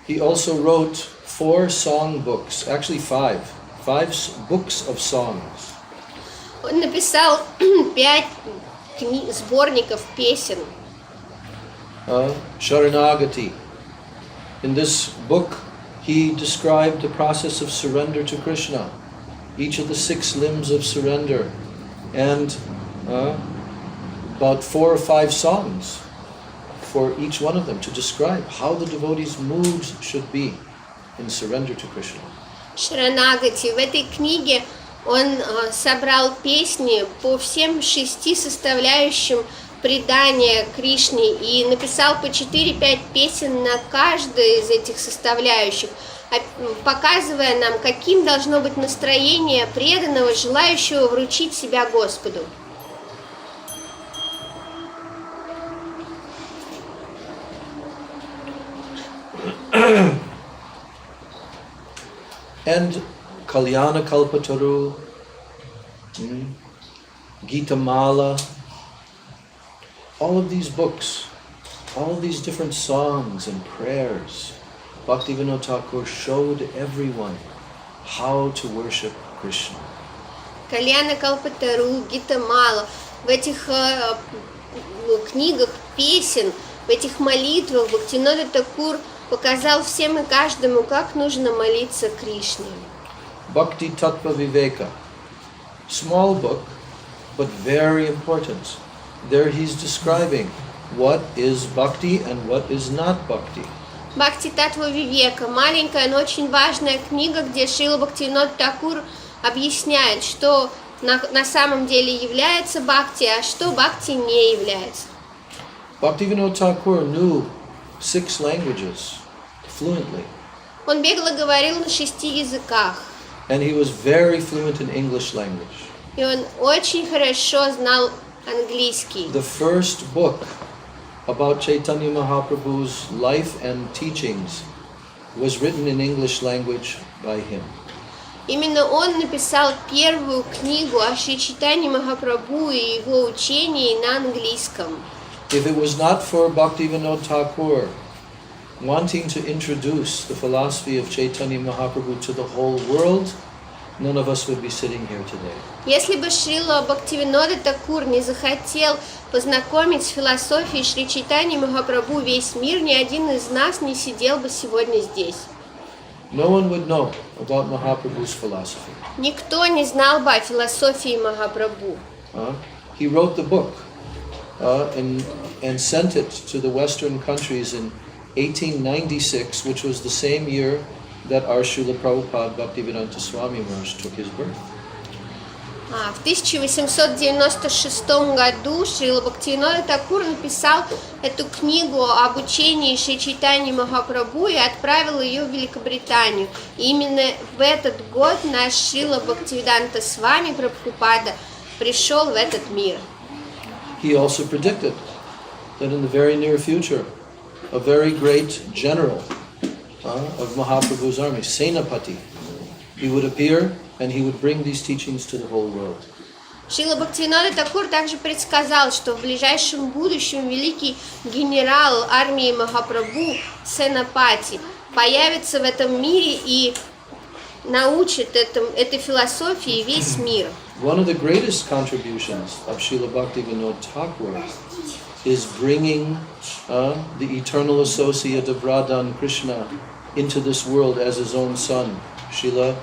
he also wrote 4 song books, actually 5 books of songs. Он написал 5 сборников песен. Sharanagati. In this book, he described the process of surrender to Krishna, each of the 6 limbs of surrender, and about 4 or 5 songs for each one of them to describe how the devotee's moods should be in surrender to Krishna. Шаранагати. В этой книге он собрал песни по всем 6 составляющим предания Кришне и написал по 4-5 песен на каждой из этих составляющих, показывая нам, каким должно быть настроение преданного, желающего вручить себя Господу. And Kalyana Kalpataru, Gita Mala, all of these books, all these different songs and prayers, Bhaktivinoda Thakur showed everyone how to worship Krishna. Кальяна Калпатару, Гита Мала. В этих книгах песен, в этих молитвах Бхактивинода Тхакур показал всем и каждому, как нужно молиться Кришне. Bhakti Tattva Viveka, small book, but very important. There he's describing what is bhakti and what is not bhakti. Бхакти Таттва Вивека, маленькая, но очень важная книга, где Шрила Бхактивинода Тхакур объясняет, что на самом деле является бхакти, а что бхакти не является. Bhaktivinoda Thakur knew 6 languages fluently. Он бегло говорил на 6 языках, And he was very fluent in English language. и он очень хорошо знал английский. The first book about Chaitanya Mahaprabhu's life and teachings was written in English language by him. Именно он написал первую книгу о Шри Чайтанье Махапрабху и его учении на английском. If it was not for Bhaktivinoda Thakur wanting to introduce the philosophy of Chaitanya Mahaprabhu to the whole world, none of us would be sitting here today. Если бы Шрила Бхактивинода Тхакур не захотел познакомить с философией Шри Чайтаньи Махапрабху весь мир, ни один из нас не сидел бы сегодня здесь. No one would know about Mahaprabhu's philosophy. Никто не знал бы о философии Махапрабху. He wrote the book and sent it to the Western countries in 1896, which was the same year that our Srila Prabhupada Bhaktivedanta Swami Maharaj took his birth. В 1896 году Шрила Бхактивинода Тхакур написал эту книгу об учении Шри Чайтаньи Махапрабху и отправил ее в Великобританию. И именно в этот год наш Шрила Бхактивиданта Свами Прабхупада пришел в этот мир. He also predicted that in the very near future, a very great general of Mahaprabhu's army, Senapati, he would appear and he would bring these teachings to the whole world. Шрила Бхактивинода Тхакур также предсказал, что в ближайшем будущем великий генерал армии Махапрабху Сенапати появится в этом мире и научит этой философии весь мир. One of the greatest contributions of Srila Bhaktivinoda Thakur is bringing the eternal associate of Radha and Krishna into this world as his own son, Srila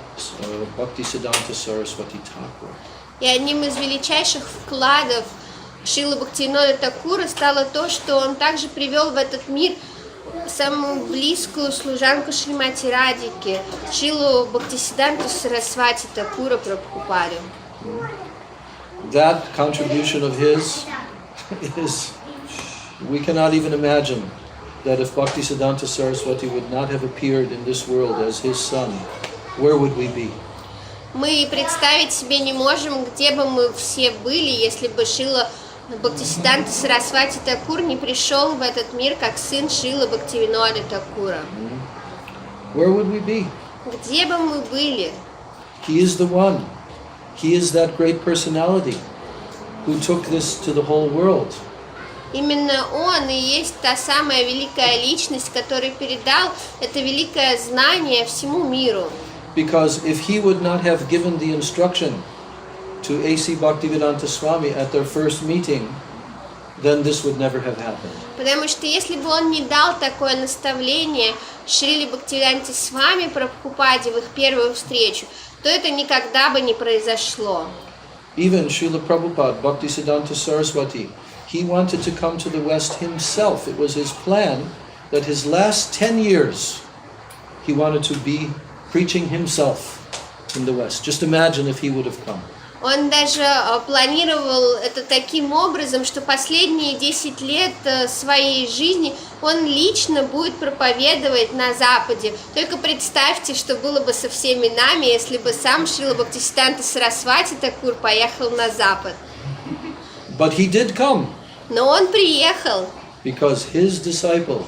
Bhaktisiddhanta Saraswati Thakur. И одним из величайших вкладов Шрилы Бхактивинода Тхакура стало то, что он также привел в этот мир самую близкую служанку Шримати Радики, Шрилу Бхактисиддханту Сарасвати Тхакура Прабхупаду. That contribution of his is, we cannot even imagine that if Bhaktisiddhanta Saraswati would not have appeared in this world as his son, where would we be? Мы представить себе не можем, где бы мы все были, если бы Шрила Бхактисиданта Сарасвати Такур не пришел в этот мир как сын Шрилы Бхактивинода Такура? Where would we be? Где бы мы были? He is the one. He is that great personality who took this to the whole world. Именно он и есть та самая великая личность, который передал это великое знание всему миру. Because if he would not have given the instruction to A.C. Bhaktivedanta Swami at their first meeting, then this would never have happened. Потому что если бы он не дал такое наставление Шриле Бхактивиданте Свами Прабхупаде в их первую встречу, то это никогда бы не произошло. Even Srila Prabhupada, Bhaktisiddhanta Saraswati, he wanted to come to the West himself. It was his plan that his last 10 years he wanted to be preaching himself in the West. Just imagine if he would have come. Он даже планировал это таким образом, что последние 10 лет своей жизни он лично будет проповедовать на Западе. Только представьте, что было бы со всеми нами, если бы сам Шрила Бхактисиданта Сарасвати Такур поехал на Запад. But he did come. Но он приехал. Because his disciple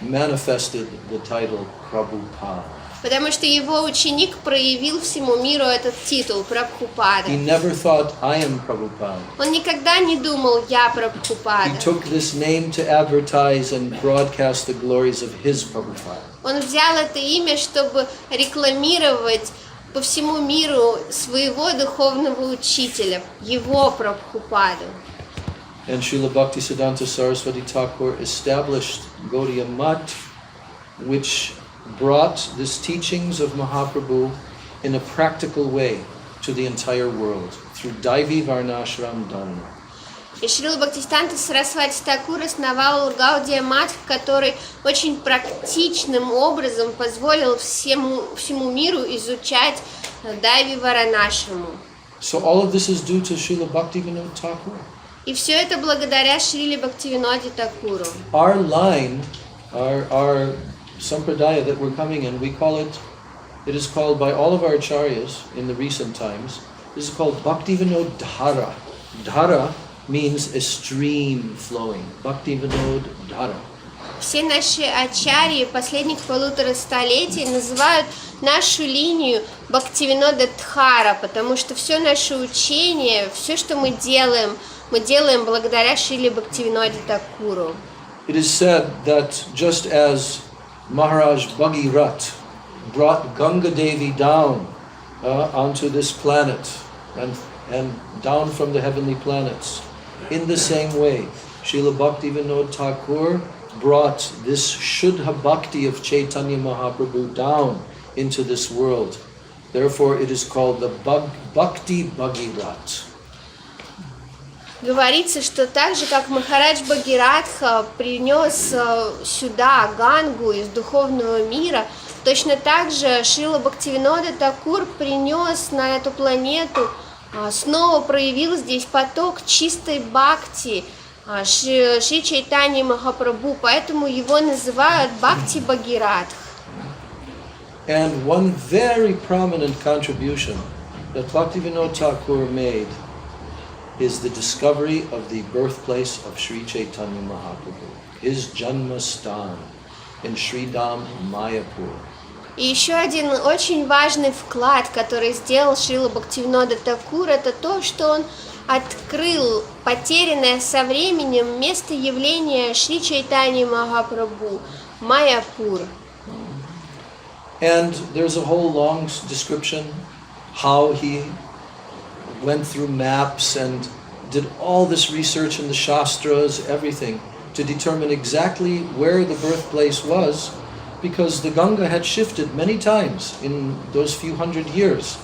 manifested the title Prabhupada. Потому что его ученик проявил всему миру этот титул Прабхупада. He never thought, I am Prabhupada. Он никогда не думал, я Прабхупада. He took this name to advertise and broadcast the glories of his Prabhupada. Он взял это имя, чтобы рекламировать по всему миру своего духовного учителя, его Прабхупаду. And Srila Bhaktisiddhanta Saraswati Thakur established Gaudiya Math, which brought these teachings of Mahaprabhu in a practical way to the entire world through Daivi Varnashram Dharma. И Шрила Бхактисиданта Сарасвати Такур основал Гаудия Матх, который очень практичным образом позволил всему миру изучать Дайви Варанашраму. So all of this is due to Srila Bhaktivinoda Thakur. И все это благодаря Шриле Бхактивиноде Такуру. Our line, our sampradaya that we're coming in, it is called by all of our acharyas in the recent times, this is called Bhaktivinoda Dhara. Dhara means a stream flowing. Bhaktivinoda Dhara. Все наши ачарьи последних 1,5 столетий называют нашу линию Бхактивинода Дхара, потому что все наше учение, все, что мы делаем благодаря Шриле Бхактивиноде Такуру. It is said that just as Maharaj Bhagirath brought Ganga Devi down onto this planet and down from the heavenly planets, in the same way, Srila Bhaktivinoda Thakur brought this Shuddha Bhakti of Chaitanya Mahaprabhu down into this world. Therefore, it is called the Bhakti Bhagirath. Говорится, что так же, как Махарадж Бхагиратха принес сюда Гангу из духовного мира, точно так же Шрила Бхактивинода Такур принес на эту планету, снова проявил здесь поток чистой бхакти Шри Чайтаньи Махапрабху, поэтому его называют Бхакти Бхагиратх. And one very prominent contribution that Bhaktivinoda Thakur made is the discovery of the birthplace of Sri Chaitanya Mahaprabhu, his Janmastan in Sridham, Mayapur. И еще один очень важный вклад, который сделал Шрила Бхактивинода Такур, это то, что он открыл потерянное со временем место явления Шри Чайтаньи Махапрабху, Майяпур. And there's a whole long description how he went through maps and did all this research in the Shastras, everything, to determine exactly where the birthplace was, because the Ganga had shifted many times in those few hundred years.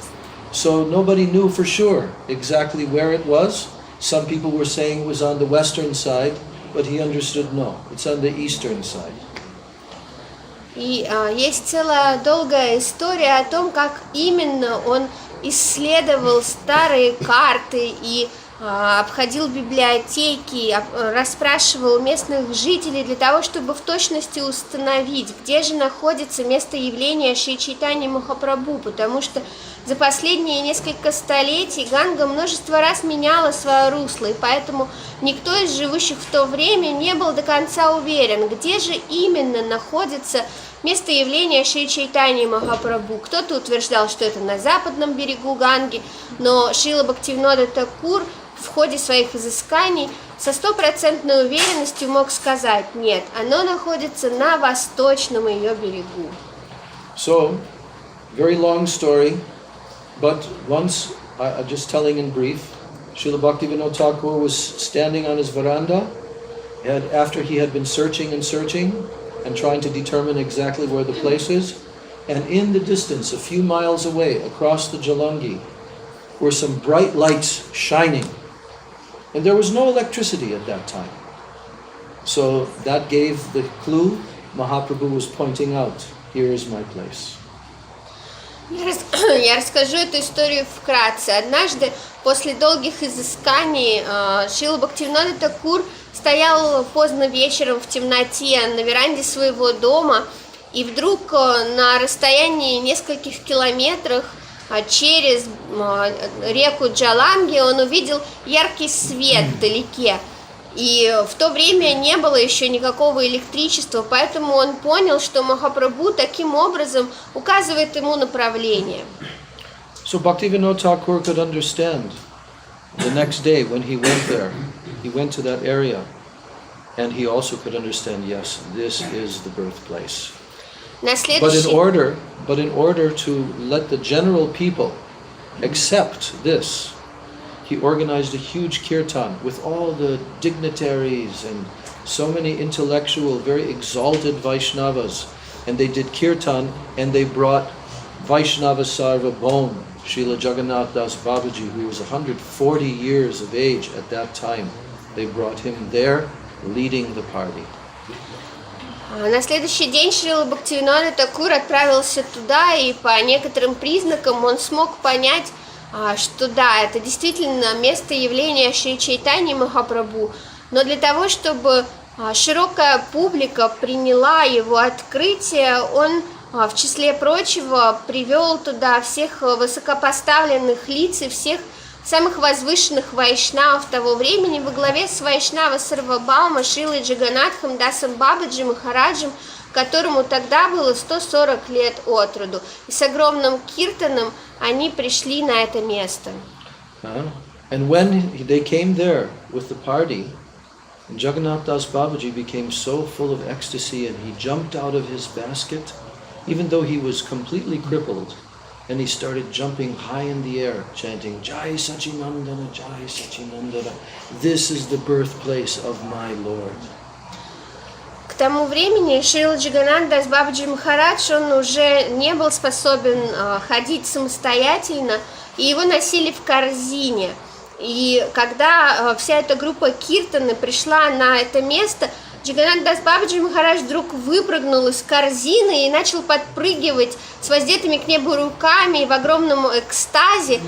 So nobody knew for sure exactly where it was. Some people were saying it was on the western side, but he understood no, it's on the eastern side. И есть целая долгая история о том, как именно он исследовал старые карты и обходил библиотеки, расспрашивал местных жителей для того, чтобы в точности установить, где же находится место явления Шри Чайтаньи Махапрабху, потому что за последние несколько столетий Ганга множество раз меняла свое русло, и поэтому никто из живущих в то время не был до конца уверен, где же именно находится место явления Шри Чайтаньи Махапрабху. Кто-то утверждал, что это на западном берегу Ганги, но Шрила Бхактивинода Такур в ходе своих изысканий со 100% уверенностью мог сказать: нет, оно находится на восточном ее берегу. So, very long story, but once, I'm just telling in brief, Srila Bhaktivinoda Thakur was standing on his veranda, and after he had been searching and trying to determine exactly where the place is, and in the distance, a few miles away, across the Jalangi, were some bright lights shining. And there was no electricity at that time. So that gave the clue Mahaprabhu was pointing out, here is my place. Я расскажу эту историю вкратце. Однажды, после долгих изысканий, Шрила Бхактивинода Такур стоял поздно вечером в темноте на веранде своего дома, и вдруг на расстоянии нескольких километров через реку Джаланги он увидел яркий свет вдалеке. И в то время не было еще никакого электричества, поэтому он понял, что Махапрабху таким образом указывает ему направление. So Bhaktivinoda Thakur could understand. The next day when he went there, he went to that area, and he also could understand, yes, this is the birthplace. But in order to let the general people accept this, he organized a huge kirtan with all the dignitaries and so many intellectual, very exalted Vaishnavas. And they did kirtan, and they brought Vaishnava Sarvabhaum, Srila Jagannath Das Babaji, who was 140 years of age at that time. They brought him there, leading the party. На следующий день Шрила Бхактивинода Такур отправился туда, и по некоторым признакам он смог понять, что да, это действительно место явления Шри Чайтаньи Махапрабху, но для того, чтобы широкая публика приняла его открытие, он, в числе прочего, привел туда всех высокопоставленных лиц и всех самых возвышенных вайшнавов того времени во главе с Вайшнава Сарвабхаума Шрилой Джаганатхом Дасом Бабаджи Махараджем, которому тогда было 140 лет от роду. И с огромным киртаном они пришли на это место. And when they came there with the party, Jagannath Das Babaji became so full of ecstasy, and he jumped out of his basket, even though he was completely crippled, and he started jumping high in the air, chanting, Jai Sachinandana, Jai Sachinandana, this is the birthplace of my Lord. К тому времени Шрила Джаганнат Дас Бабаджи Махарадж, он уже не был способен ходить самостоятельно, и его носили в корзине. И когда вся эта группа киртаны пришла на это место, Джаганнат Дас Бабаджи Махарадж вдруг выпрыгнул из корзины и начал подпрыгивать с воздетыми к небу руками в огромном экстазе,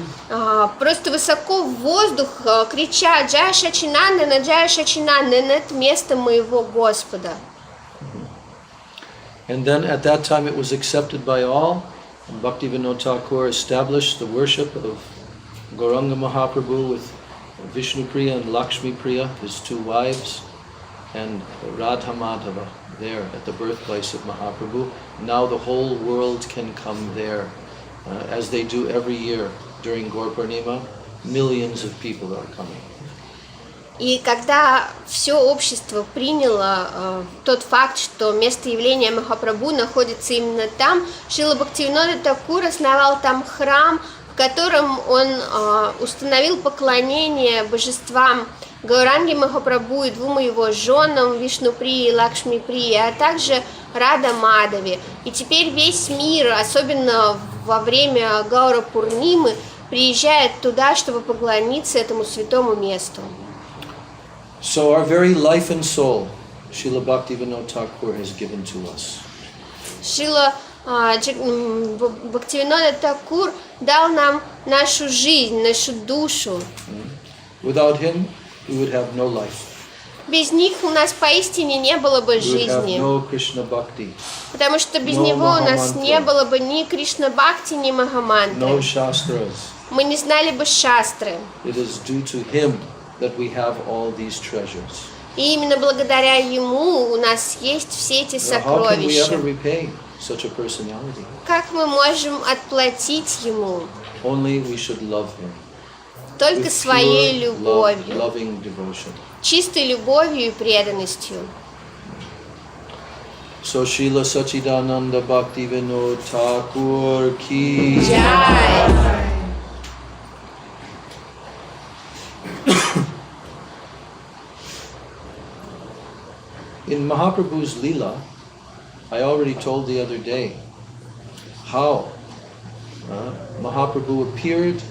просто высоко в воздух, крича «Джая Шачинандана, Джая Шачинандана, это место моего Господа». And then at that time it was accepted by all, and Bhaktivinoda Thakur established the worship of Gauranga Mahaprabhu with Vishnu Priya and Lakshmi Priya, his two wives, and Radha Madhava there at the birthplace of Mahaprabhu. Now the whole world can come there, as they do every year during Gaur Purnima. Millions of people are coming. И когда все общество приняло тот факт, что место явления Махапрабху находится именно там, Шрила Бхактивинода Такур основал там храм, в котором он установил поклонение божествам Гауранги Махапрабху и двум его женам Вишнуприи и Лакшмиприи, а также Рада Мадаве. И теперь весь мир, особенно во время Гаура Пурнимы, приезжает туда, чтобы поклониться этому святому месту. So our very life and soul, Srila Bhaktivinoda Thakur has given to us. Шрила Бхактивинода Такур дал нам нашу жизнь, нашу душу. Without him, we would have no life. Без них у нас поистине не было бы We would have жизни. no Krishna Bhakti, Потому что без No него у нас Mahamantra. не было бы ни Кришна Бхакти, ни no Махамантры. Shastras. Мы не знали бы шастры. It is due to him that we have all these treasures. И именно благодаря ему у нас есть все эти Now, how can we ever сокровища. repay such a personality? Как мы можем отплатить ему? Only we should love him. Только With своей pure, любовью, loving devotion. чистой любовью и преданностью. So Srila Sachidananda Bhakti Vinod Thakur ki Jai. In Mahaprabhu's Leela, I already told the other day how Mahaprabhu appeared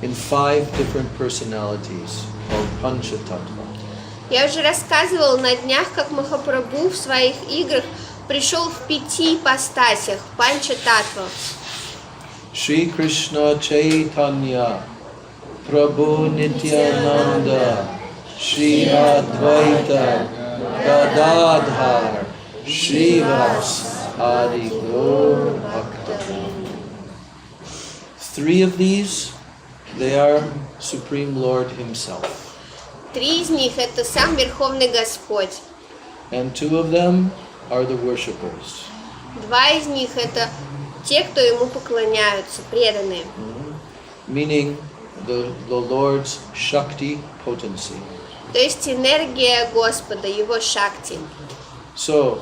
in 5 different personalities called Panchatattva. Я уже рассказывала на днях, как Махапрабху в своих играх пришел в 5 ипостасях, панча-татва. Shri Krishna Chaitanya Prabhu Nityananda Shri Advaita Gadadhar Shrivas Adi Gaur Bhakta. 3 of these, they are Supreme Lord Himself. 3 из них это сам Верховный Господь. And 2 of them are the worshippers. 2 из них это те, кто ему поклоняются, преданные. Meaning the Lord's Shakti potency. То есть энергия Господа, его шакти. So,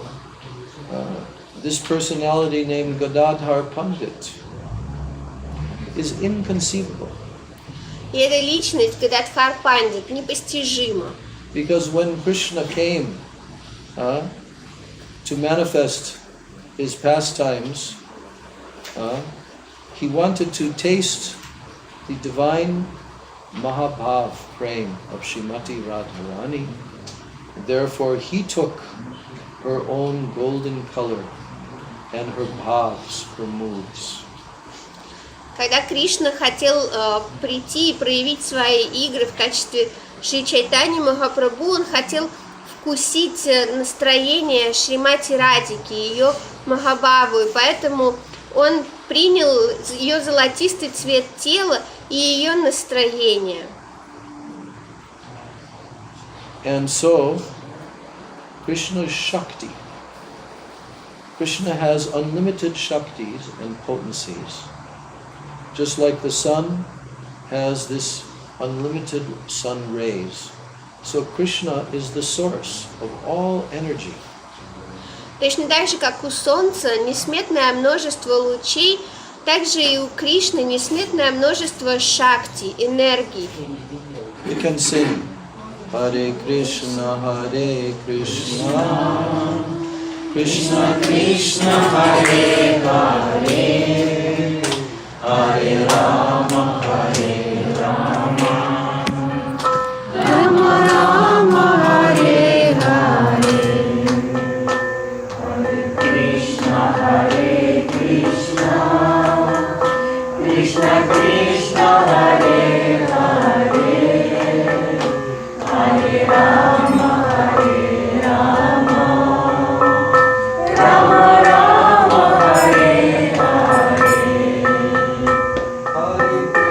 this personality named Gadadhar Pandit is inconceivable. И эта личность, Гададхар Пандит, непостижима. Because when Krishna came to manifest his pastimes, he wanted to taste the divine Mahabhav prem of Srimati Radharani. Therefore, he took her own golden color and her bhavs, her moods. Когда Кришна хотел прийти и проявить свои игры в качестве Шри Чайтани Махапрабху, он хотел вкусить настроение Шримати Радики, ее Махабхаву, и поэтому он принял ее золотистый цвет тела и ее настроение. And so, Krishna's Shakti. Krishna has unlimited Shaktis and potencies. Just like the sun has this unlimited sun rays. So Krishna is the source of all energy. Точно так же, как у Солнца несметное множество лучей, также и у Кришны несметное множество шакти, энергии. We can sing Hare Krishna, Krishna Krishna, Hare Hare, Hare Rama, Rama Rama, Hare Hare, Hare Krishna, Krishna Krishna, Hare Hare, Hare Rama, Rama Rama, Hare Hare, Hare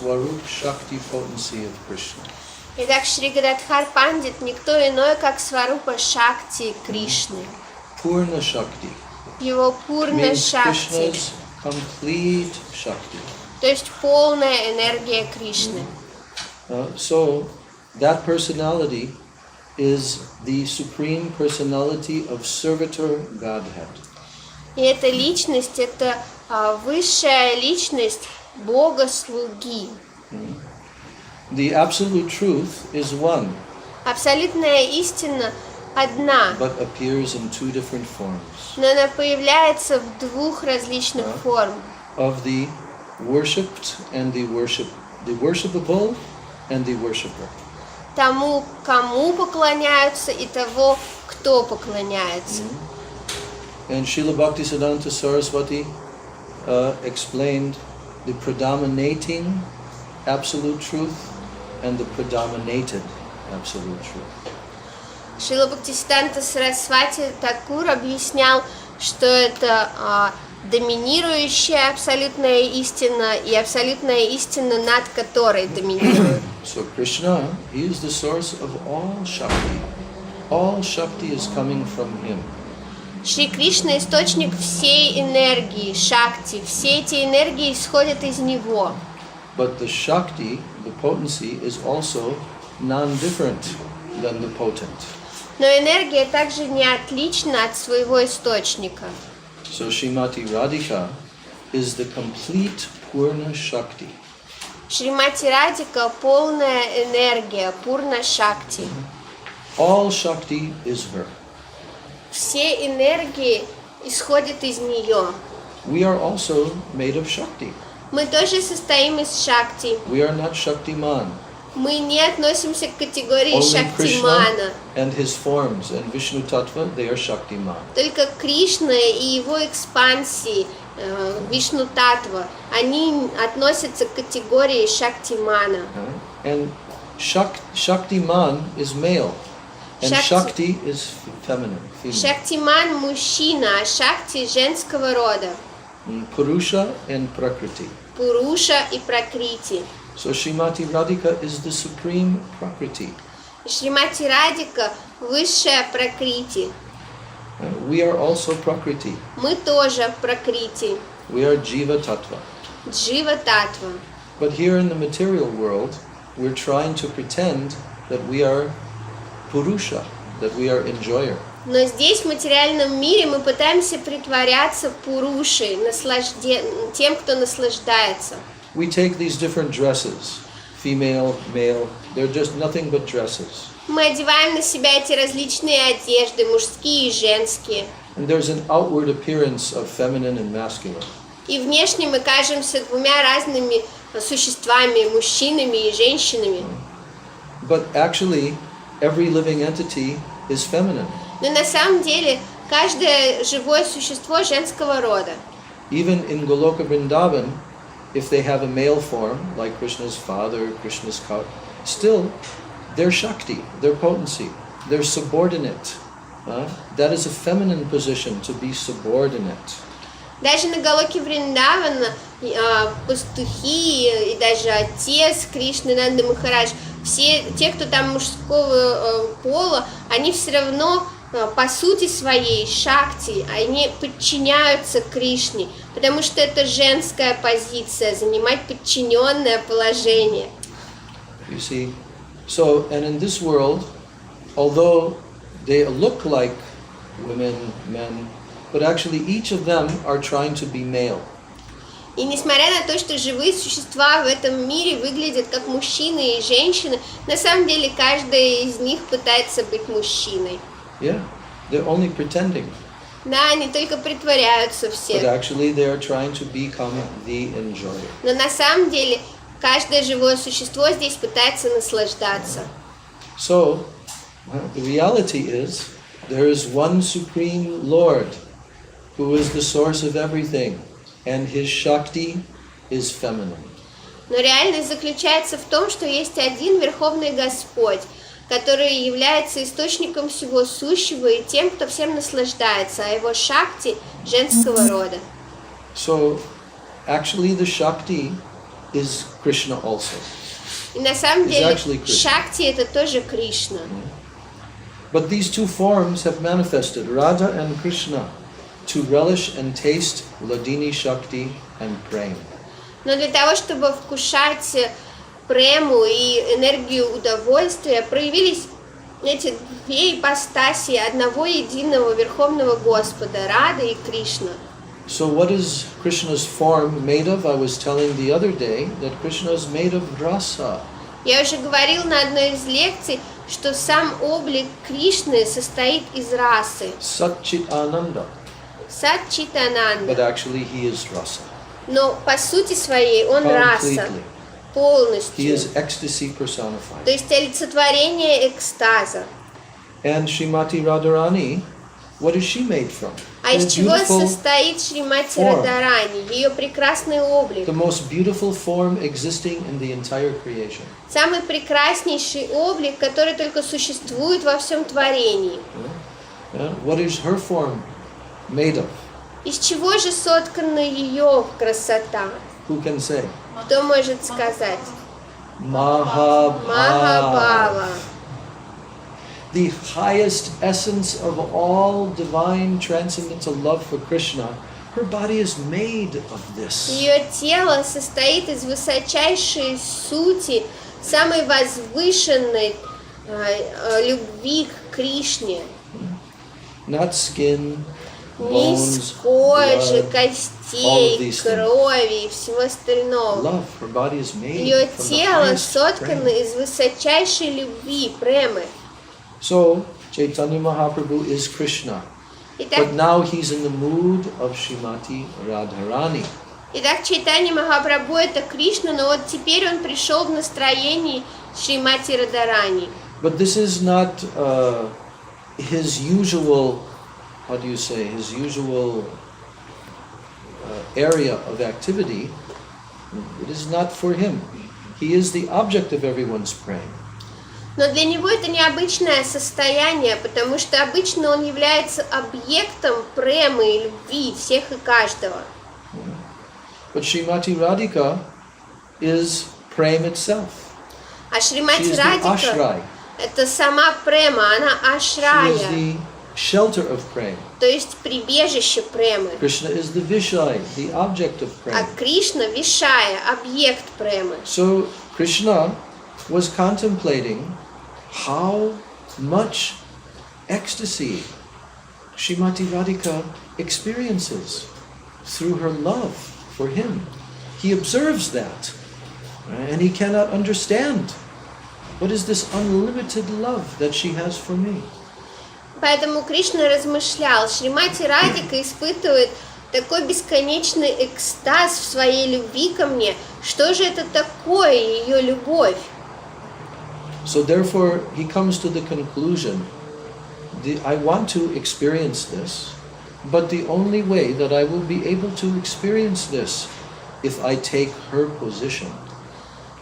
Swarup Shakti potency of Krishna. Итак, Шри Гададхар Пандит никто иной, как Сварупа Шакти Кришны. Purna Shakti Его Пурна means Шакти, Krishna's complete Shakti. то есть полная энергия Кришны. So that personality is the supreme personality of servitor Godhead. И эта личность, это высшая личность Бога-слуги. The absolute truth is one, Абсолютная истина одна, but appears in two different forms. но она появляется в двух различных формах. Of the worshipped and the worshipable and the worshipper. Тому, кому поклоняются, и того, кто поклоняется. And Srila Bhaktisiddhanta Saraswati explained the predominating absolute truth and the predominated absolute truth. Шрила Бхактисиданта Сарасвати Такур объяснял, что это доминирующая абсолютная истина и абсолютная истина, над которой доминирует. So Krishna, he is the source of all Shakti. All Shakti is coming from him. Шри Кришна — источник всей энергии, шакти. Все эти энергии исходят из него. But the Shakti, the potency, is also non-different than the potent. Но энергия также не отлична от своего источника. So Srimati Radhika is the complete Purna Shakti. Шримати Радика — полная энергия, Пурна Шакти. All Shakti is her. Все энергии исходят из нее. We are also made of Shakti. Мы тоже состоим из Шакти. We are not Shaktiman. Мы не относимся к категории Only Шактимана. Krishna and his forms and Vishnu Tattva, they are Shaktiman. Только Кришна и его экспансии, Вишну Татва, они относятся к категории Шактимана. And Shaktiman is male. And Shakti is feminine. Female. Шактиман мужчина, а Шакти женского рода. Purusha and Prakriti. Пуруша и Пракрити. So Srimati Radhika is the supreme Prakriti. Шримати Радика — высшая Пракрити. We are also Prakriti. Мы тоже Пракрити. We are Jiva Tattva. Джива Татва. But here in the material world, we're trying to pretend that we are Purusha, that we are enjoyer. Но здесь, в материальном мире, мы пытаемся притворяться Пурушей, тем, кто наслаждается. We take these different dresses, female, male, they're just nothing but dresses. Мы одеваем на себя эти различные одежды, мужские и женские. And there's an outward appearance of feminine and masculine. И внешне мы кажемся двумя разными существами, мужчинами и женщинами. But actually, every living entity is feminine. Но на самом деле, каждое живое существо женского рода. Even in Goloka Vrindavan, if they have a male form, like Krishna's father, Krishna's cow, still, they're Shakti, they're potency, they're subordinate. That is a feminine position, to be subordinate. Даже на Галоке Вриндавана пастухи и даже отец Кришны, Нанда Махарадж, все те, кто там мужского пола, они все равно по сути своей шакти, они подчиняются Кришне, потому что это женская позиция, занимать подчиненное положение. You see, so and in this world, although they look like women, men, but actually each of them are trying to be male. И несмотря на то, что живые существа в этом мире выглядят как мужчины и женщины, на самом деле каждый из них пытается быть мужчиной. Yeah, they're only pretending. Да, они только притворяются But все. actually they are trying to become the enjoyer. Но на самом деле каждое живое существо здесь пытается наслаждаться. So, the reality is, there is one supreme Lord who is the source of everything, and his Shakti is feminine. Но реальность заключается в том, что есть один Верховный Господь, который является источником всего сущего и тем, кто всем наслаждается, а его Шакти женского рода. So, actually the Shakti is Krishna also. И на самом It's деле actually Krishna. Шакти это тоже Кришна. But these two forms have manifested, Radha and Krishna, to relish and taste Ladini Shakti and Prem. Но для того, чтобы вкушать прему и энергию удовольствия, проявились эти две ипостаси одного единого Верховного Господа, Рада и Кришна. So what is Krishna's form made of? I was telling the other day that Krishna is made of rasa. Я уже говорил на одной из лекций, что сам облик Кришны состоит из расы. Satchit Ananda. But Сатчитананда. actually he is rasa. Но по сути своей он раса. Completely. He Полностью. is ecstasy personified. То есть олицетворение экстаза. And Srimati Radharani, what is she made from? А из The чего beautiful- состоит Шримати form. Радарани? Ее прекрасный облик. the most beautiful form existing in the entire creation. Самый прекраснейший облик, который только существует во всем творении. What is her form made of? Из чего же соткана ее красота? Who can say? Кто может сказать? Mahabhava. Махабхава. The highest essence of all divine transcendental love for Krishna, her body is made of this. Ее тело состоит из высочайшей сути, самой возвышенной любви к Кришне. Not skin, Не bones, из кожи, blood, all of костей, these things. крови и всего остального. Love. Her body is made Ее from the тело highest соткано prema. из высочайшей любви, премы. So Chaitanya Mahaprabhu is Krishna. Итак, But now he's in the mood of Srimati Radharani. Чайтанья Махапрабху это Кришна, но вот теперь он пришел в настроении Шримати Радарани. But this is not his usual, how do you say, his usual area of activity. It is not for him. He is the object of everyone's praying. Но для него это необычное состояние, потому что обычно он является объектом премы и любви всех и каждого. But Srimati Radhika is Prem itself. А She Шримати is the Радика ashray. это сама према, она She is ашрая, the shelter of Prem. то есть прибежище премы. Krishna is the Vishai, the object of А Prem. Кришна вишая, объект премы. So Krishna was contemplating how much ecstasy Srimati Radhika experiences through her love for him. He observes that, and he cannot understand what is this unlimited love that she has for me. Поэтому Кришна размышлял, Шримати Радика испытывает такой бесконечный экстаз в своей любви ко мне. Что же это такое ее любовь? So therefore, he comes to the conclusion, I want to experience this, but the only way that I will be able to experience this if I take her position.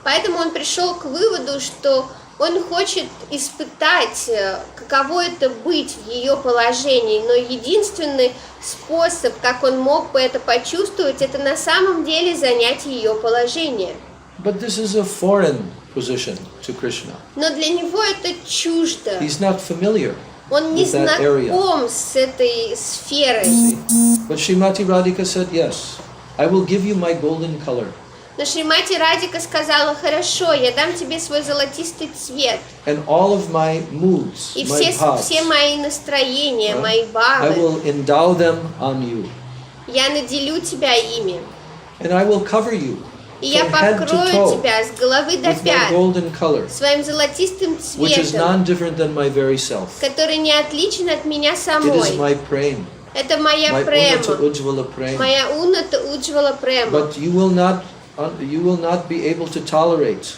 Поэтому он пришел к выводу, что он хочет испытать, каково это быть в ее положении, но единственный способ, как он мог бы это почувствовать, это на самом деле занять ее положение. But this is a foreign position to Krishna. Но для него это чуждо. He's not familiar Он не with that area. знаком с этой сферой. But Srimati Radhika said, yes, I will give you my golden color. Но Шримати Радика сказала, хорошо, я дам тебе свой золотистый цвет. And all of my moods, И my bhavs, все мои настроения, мои I бавы, will endow them on you. я наделю тебя ими. And I will cover you И я from head to покрою toe тебя с головы до with my пят golden color, своим золотистым which is цветом, non-different than my very self. который не отличен от меня It is самой. my prem, Это моя my према, Unata Ujjvala prem. моя уната уджвала према. But you will not be able to tolerate.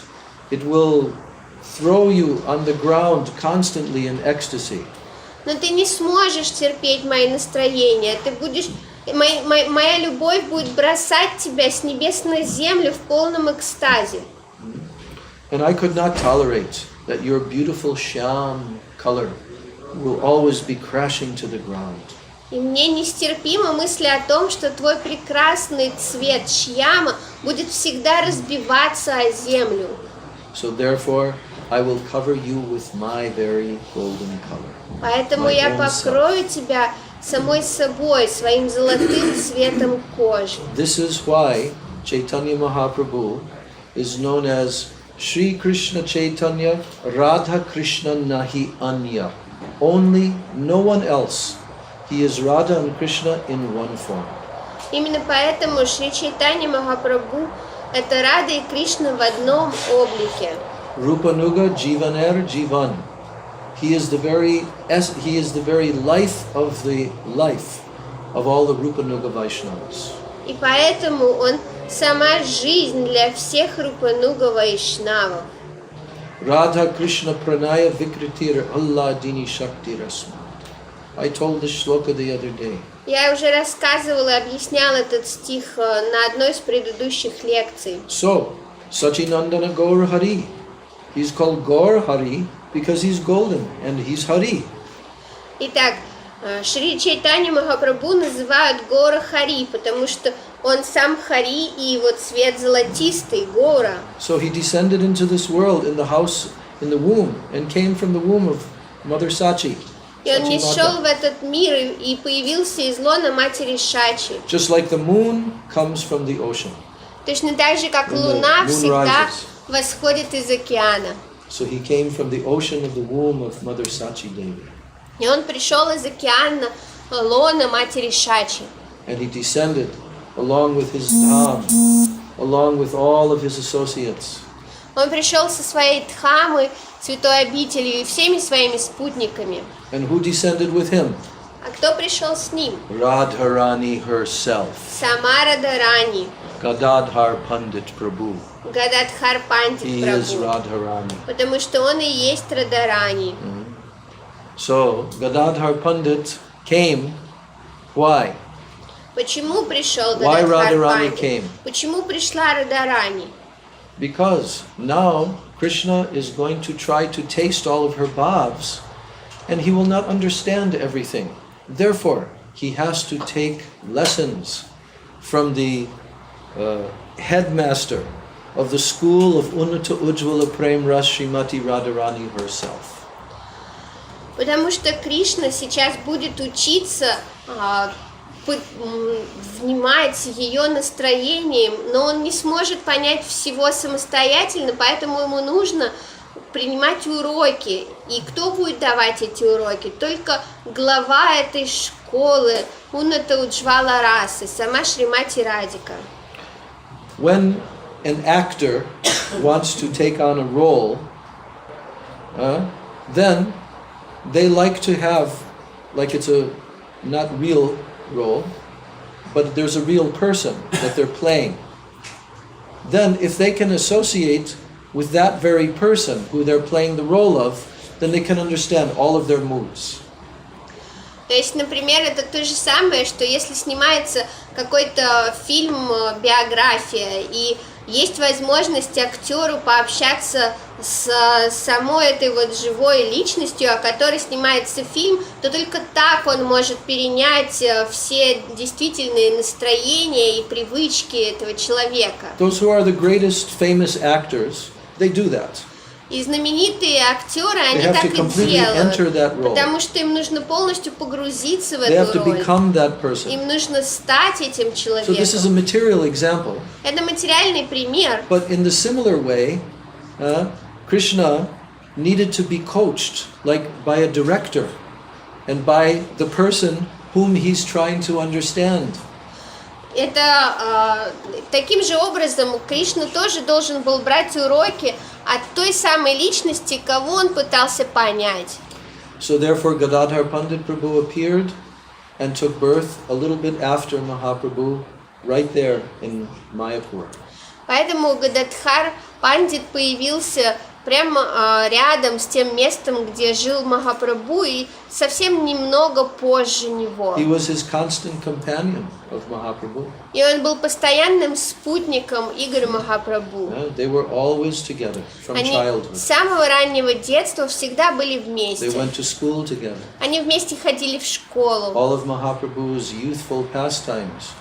It will throw you on the ground constantly in ecstasy. Но ты не сможешь терпеть мои настроения, ты будешь... Моя любовь будет бросать тебя с небес на землю в полном экстазе. And I could not tolerate that your beautiful Shyam color will always be crashing to the ground. И мне нестерпима мысль о том, что твой прекрасный цвет шьяма будет всегда разбиваться о землю. So therefore, I will cover you with my very golden color. Поэтому My я own self. покрою тебя самой собой, своим золотым цветом кожи. This is why Chaitanya Mahaprabhu is known as Shri Krishna Chaitanya Radha Krishna Nahi Anya. Only no one else. He is Radha and Krishna in one form. Именно поэтому Шри Чайтанья Махапрабху – это Рада и Кришна в одном облике. Rupanuga Jivaner Jivan. He is the very life of all the Rupanuga Vaishnavas. И поэтому он сама жизнь для всех Рупануга Вайшнавов. Radha Krishna Pranaya Vikritir Alladini Shakti Rasma. I told this shloka the other day. Я уже рассказывала и объясняла этот стих на одной из предыдущих лекций. So, Sachinandana Gaur Hari. He's called Gaur Hari because he's golden and he's Hari. Итак, Шри Чайтанья Махапрабху называют Гора Хари, потому что он сам Хари и его цвет золотистый, Гора. So he descended into this world in the house, in the womb, and came from the womb of Mother Sachi. И он не Sachi шел Mata. в этот мир и появился из лона матери Шачи. Just like the moon comes from the ocean. Точно так же, как When the луна moon всегда rises. восходит из океана. So he came from the ocean of the womb of Mother Sachi Devi. И он пришел из океана лона матери Шачи. And he descended along with his dham, along with all of his associates. Он пришел со своей Дхамой, святой обителью и всеми своими спутниками. And who descended with him? А кто пришел с ним? Radharani herself. Сама Радарани, Gadadhar Pandit Prabhu. Гададхар Пандит He is Прабху. Radharani. Потому что он и есть Радарани. So Gadadhar Pandit came. Why? Почему пришел Why Гададхар Radharani Пандит? came? Почему пришла Радарани? Because now Krishna is going to try to taste all of her bhavs, and he will not understand everything. Therefore, he has to take lessons from the headmaster of the school of Unnata Ujjvala Prem Ras Srimati Radharani herself. Потому что Кришна сейчас будет учиться внимать ее настроением, но он не сможет понять всего самостоятельно, поэтому ему нужно принимать уроки. И кто будет давать эти уроки? Только глава этой школы, Унната Уджвала Расы, сама Шримати Радика. When an actor wants to take on a role, then they like to have, like it's a not real role, but there's a real person that they're playing. Then if they can associate with that very person who they're playing the role of, then they can understand all of their moods. То есть, например, это то же самое, что если снимается какой-то фильм, биография, и есть возможность актеру пообщаться с самой этой вот живой личностью, о которой снимается фильм, то только так он может перенять все действительные настроения и привычки этого человека. Those who are the greatest famous actors, they do that. И знаменитые актеры, они have так to и completely enter that делают, role. потому что им нужно полностью погрузиться в They have эту to роль. become that person. Им нужно стать этим So this is a человеком. material example. Это материальный пример. But in the similar way, Krishna needed to be coached, like by a director, and by the person whom he's trying to understand. Это таким же образом Кришна тоже должен был брать уроки от той самой личности, кого он пытался понять. So therefore Gadadhar Pandit Prabhu appeared and took birth a little bit after Mahaprabhu, right there in Mayapur. Поэтому Гададхар Пандит появился прямо рядом с тем местом, где жил Махапрабху, и совсем немного позже него. He was his constant companion of Mahaprabhu. И он был постоянным спутником Игоря Махапрабху. They were always together from Они childhood. с самого раннего детства всегда были They вместе. went to school together. Они вместе ходили в школу. All of Mahaprabhu's youthful pastimes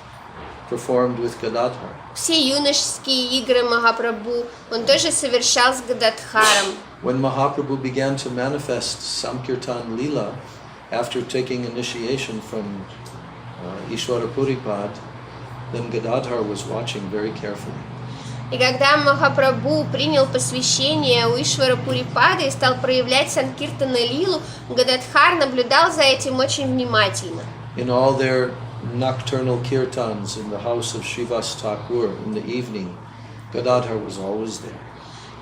performed with Gadadhar. Все юношеские игры Махапрабху он тоже совершал с Гададхаром. When Mahaprabhu began to manifest Sankirtan Leela after taking initiation from Ishwara Puripad, then Gadadhar was watching very carefully. И когда Махапрабху принял посвящение у Ишвара Пурипада и стал проявлять Санкиртана Лилу, Гададхар наблюдал за этим очень внимательно. In all their nocturnal kirtans in the house of Srivas Thakur in the evening, Gadadhar was always there.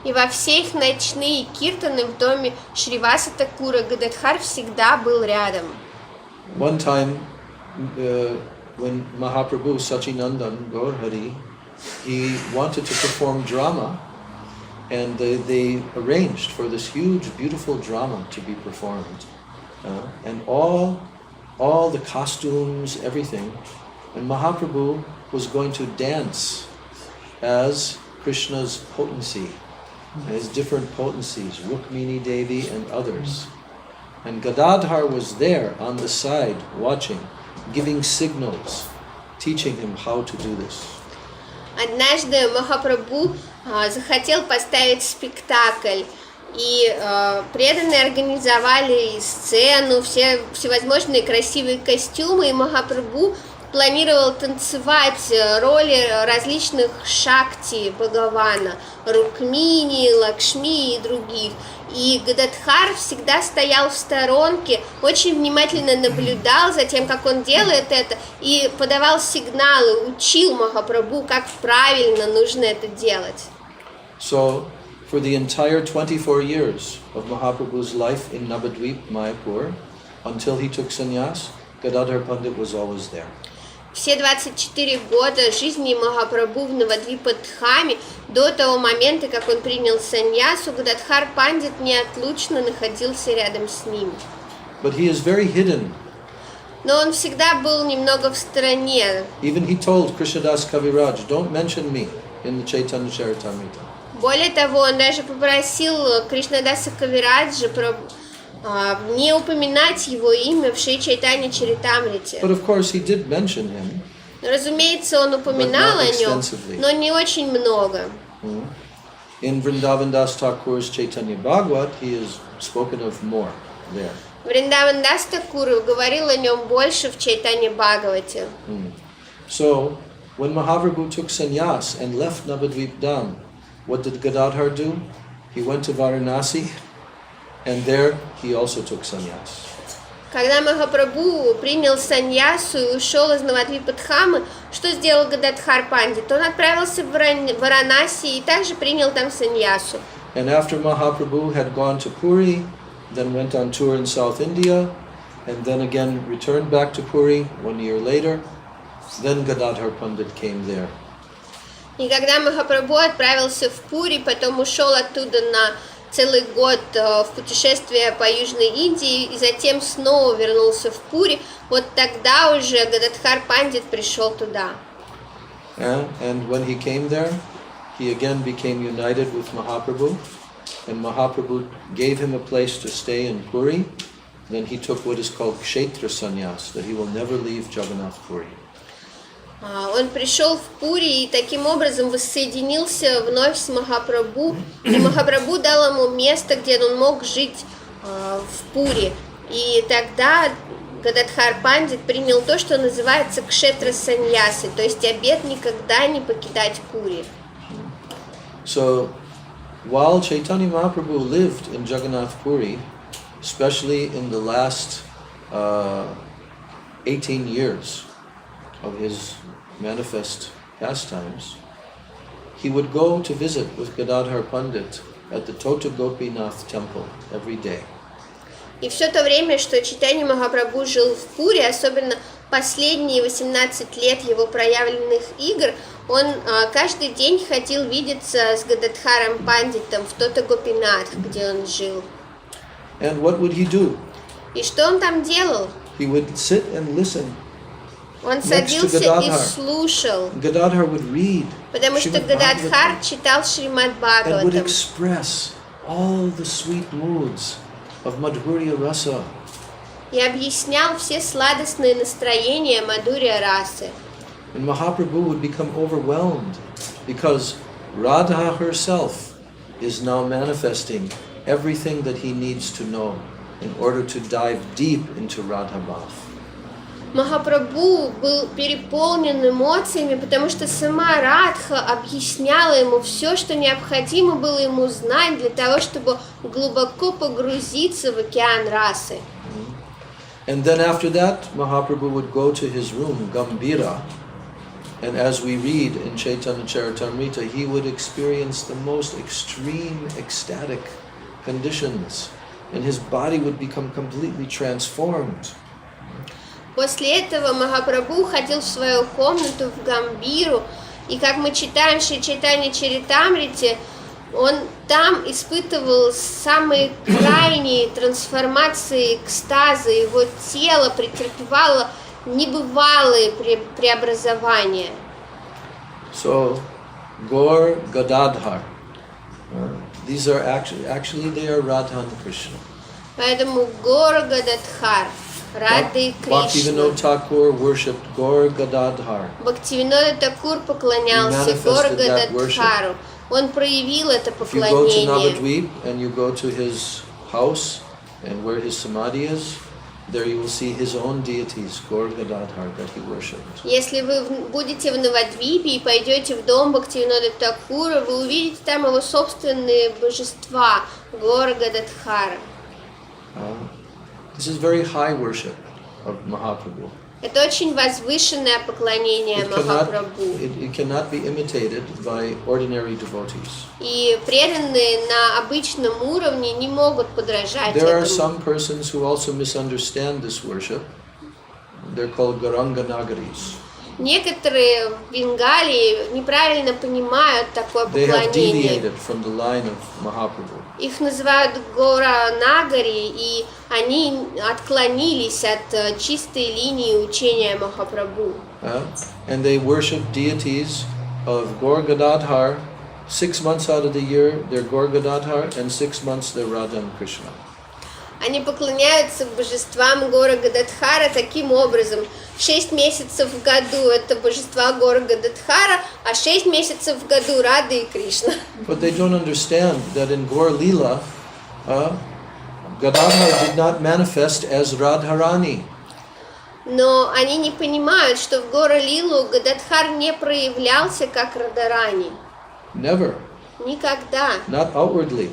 И во все их ночные киртаны в доме Шриваса Такура Гададхар всегда был рядом. One time, when Mahaprabhu Sachinandan Gaur Hari, he wanted to perform drama, and they arranged for this huge, beautiful drama to be performed, and all the costumes, everything, and Mahaprabhu was going to dance as Krishna's potency, as different potencies, Rukmini Devi and others. And Gadadhar was there on the side watching, giving signals, teaching him how to do this. Однажды Махапрабху захотел поставить спектакль, и преданные организовали сцену, все всевозможные красивые костюмы, и Махапрабху планировал танцевать роли различных шакти Бхагавана, Рукмини, Лакшми и других. И Гададхар всегда стоял в сторонке, очень внимательно наблюдал за тем, как он делает это, и подавал сигналы, учил Махапрабху, как правильно нужно это делать. So, for the entire 24 years of Mahaprabhu's life in Navadvip, Mayapur, until he took sannyas, Gadadhar Pandit was always there. Все 24 года жизни Махапрабху в Навадвипа-Дхаме, до того момента, как он принял саньясу, Гададхар Пандит неотлучно находился рядом с ним. But he is very hidden. Но он всегда был немного в стороне. Even he told Krishnadas Kaviraj, don't mention me in the Chaitanya Charitamrita. Более того, он даже попросил Кришнадаса Кавираджа не упоминать его имя в Шри Чайтанья Чаритамрите. But of course he did mention him. Разумеется, он упоминал о нем, но не очень много. In Vrindavan Das Thakur's Chaitanya Bhagavat, he is spoken of more there. Вриндаван Дас Такур говорил о нем больше в Чайтанья Бхагавате. So, when Mahaprabhu took sannyas and left Navadvip Dham, what did Gadadhar do? He went to Varanasi, and there he also took sannyas. Когда Махапрабху принял саньясу и ушел из Навадвипа-Дхамы, что сделал Гададхар Пандит? Он отправился в Варанаси и также принял там саньясу. And after Mahaprabhu had gone to Puri, then went on tour in South India, and then again returned back to Puri 1 year later, then Gadadhar Pandit came there. И когда Махапрабху отправился в Пури, потом ушел оттуда на целый год в путешествие по Южной Индии, и затем снова вернулся в Пури, вот тогда уже Гададхар Пандит пришел туда. And when he came there, he again became united with Mahaprabhu, and Mahaprabhu gave him a place to stay in Puri. Then he took what is called Kshetra Sannyas, that he will never leave Jagannath Puri. Он пришел в Пури и таким образом воссоединился вновь с Махапрабху. И Махапрабху дал ему место, где он мог жить в Пури. И тогда Гададхар Пандит принял то, что называется кшетра саньясы, то есть обет никогда не покидать Пури. So, while Chaitanya Mahaprabhu lived in Jagannath Puri, especially in the last 18 years of his manifest pastimes, he would go to visit with Gadadhar Pandit at the Tota Gopinath temple every day. И все то время, что Чайтанья Махапрабху жил в Пури, особенно последние 18 лет его проявленных игр, Он каждый день ходил видеться с Гададхаром Пандитом в тот Гопинат, где он жил. And what would he do? И что он там делал? He would sit and listen. Он Next to садился и Gadadhar. слушал, Gadadhar would read потому что Srimad Гададхар Bhagavatam читал Шримад and would Бхагаватам express all the sweet moods of Madhurya Rasa. и объяснял все сладостные настроения Мадхурья расы. And Mahaprabhu would become overwhelmed because Radha herself is now manifesting everything that he needs to know in order to dive deep into Radha Bhav. Махапрабху был переполнен эмоциями, потому что сама Радха объясняла ему все, что необходимо было ему знать для того, чтобы глубоко погрузиться в океан расы. And then after that, Mahaprabhu would go to his room, Gambhira, and as we read in Chaitanya Charitamrita, he would experience the most extreme ecstatic conditions, and his body would become completely transformed. После этого Махапрабху ходил в свою комнату в Гамбиру, и как мы читаем в Шри Чайтанья Чаритамрите, он там испытывал самые крайние трансформации экстаза, его тело претерпевало небывалые преобразования. So, Gaur Gadadhar, these are actually they are Radha and Krishna. Поэтому Гора Гададхар, Рады и Кришна. Bhaktivinoda Thakur worshipped Gaur Gadadhar. Бхактивинода Такур поклонялся Гора Гададхару. Он проявил это If you go to поклонение. Navadvip and you go to his house and where his samadhi is, there you will see his own deities, Gaur Gadadhar, that he worshipped. Если вы будете в Навадвипе и пойдете в дом Бхактивинода Такура, вы увидите там его собственные божества, Гора Гададхара. This is very high worship of Mahaprabhu. Это очень возвышенное поклонение Махапрабху. It cannot be imitated by ordinary devotees. И преданные на обычном уровне не могут подражать There are этому. some persons who also misunderstand this worship. They're called Garanga Nagaris. Некоторые в Бенгалии неправильно понимают такое They have поклонение. deviated from the line of Mahaprabhu. Их называют Гора Нагари, и они отклонились от чистой линии учения Махапрабху. And they worship deities of Gaur Gadadhar. 6 months out of the year, they're Gaur Gadadhar, and 6 months they're Radha and Krishna. Они поклоняются божествам Гора Гададхара таким образом. 6 месяцев в году это божества Гора Гададхара, а 6 месяцев в году Рады и Кришна. But they don't understand that in Gaur Leela, Gadadhar did not manifest as Radharani. Но они не понимают, что в Гора Лилу Гададхар не проявлялся как Радарани. Never. Никогда. Not outwardly.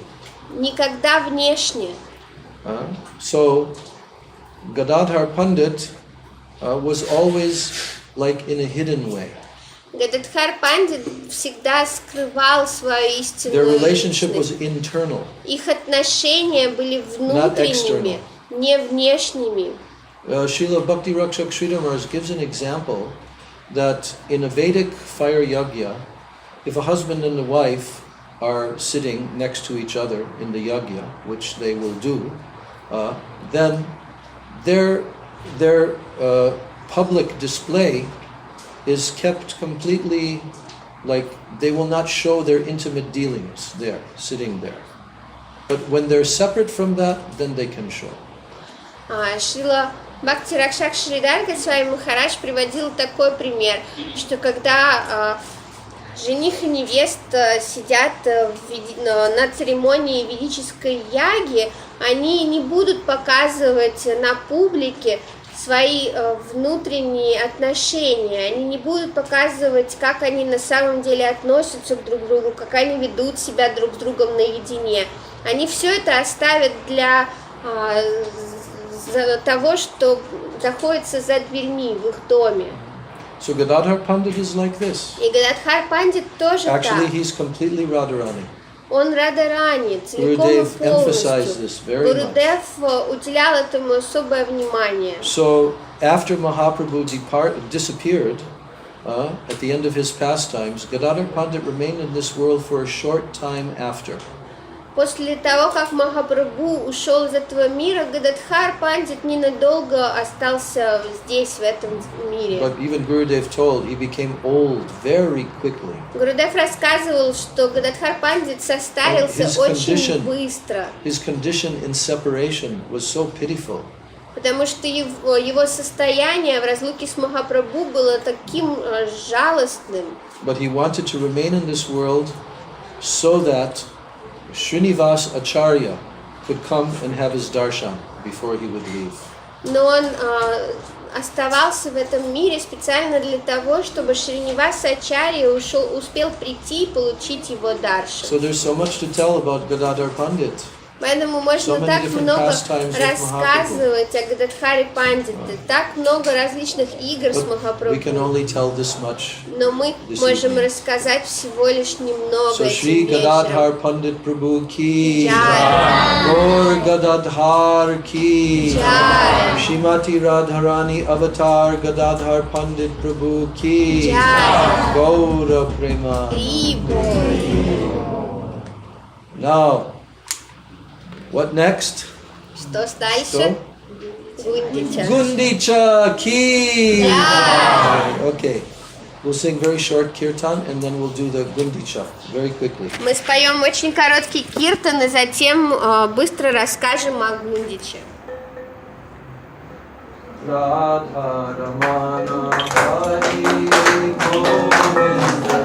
Никогда внешне. So Gadadhar Pandit was always like in a hidden way. Гададхар Пандит всегда скрывал свою Their истинную relationship was личность. internal. Их отношения были внутренними, не внешними. Srila Bhakti Rakshak Sridhar gives an example that in a Vedic fire yagya, if a husband and a wife are sitting next to each other in the yagya, which they will do, then their public display is kept completely, like they will not show their intimate dealings there, sitting there. But when they're separate from that, then they can show. Шрила Бхакти Ракшак Шридар Госвами Махарадж приводил такой пример, что когда жених и невеста сидят на церемонии ведической яги, они не будут показывать на публике свои внутренние отношения, они не будут показывать, как они на самом деле относятся друг к другу, как они ведут себя друг с другом наедине. Они все это оставят для того, что находится за дверьми в их доме. So Gadadhar Pandit is like this. И Гададхар Пандит тоже Actually, так. he's completely Radharani. Он Радарани, целиком и Gurudev emphasized полностью. this very much. Гурудев уделял этому особое внимание. So after Mahaprabhu disappeared, at the end of his pastimes, Gadadhar Pandit remained in this world for a short time after. После того, как Махапрабху ушел из этого мира, Гададхар Пандит ненадолго остался здесь, в этом мире. But even Gurudev told he became old very quickly. Гурудев рассказывал, что Гададхар Пандит состарился очень быстро. His condition in separation was so pitiful. Потому что его состояние в разлуке с Махапрабху было таким жалостным. But he wanted to remain in this world so that Srinivas Acharya could come and have his darshan before he would leave. Но он оставался в этом мире специально для того, чтобы Шриниваса Ачарья успел прийти и получить его даршан. So there's so much to tell about Gadadhar Pandit. Поэтому можно так много рассказывать о Гададхаре Пандите, так много различных игр с Махапрабху. Но мы можем рассказать всего лишь немного этим Gadadhar Pandit Prabhu ki Jai, Gaur Gadadhar ki Jai, Shrimati Radharani Avatar Gadadhar Pandit Prabhu ki Jai, Gaura Prema. Now, what next? Что дальше? Гундича. Gundicha ki. Yeah. Okay. We'll sing very short kirtan and then we'll do the Gundicha very quickly. Мы споем очень короткий киртан и затем быстро расскажем о Гундиче. Radha Ramana Hari Govinda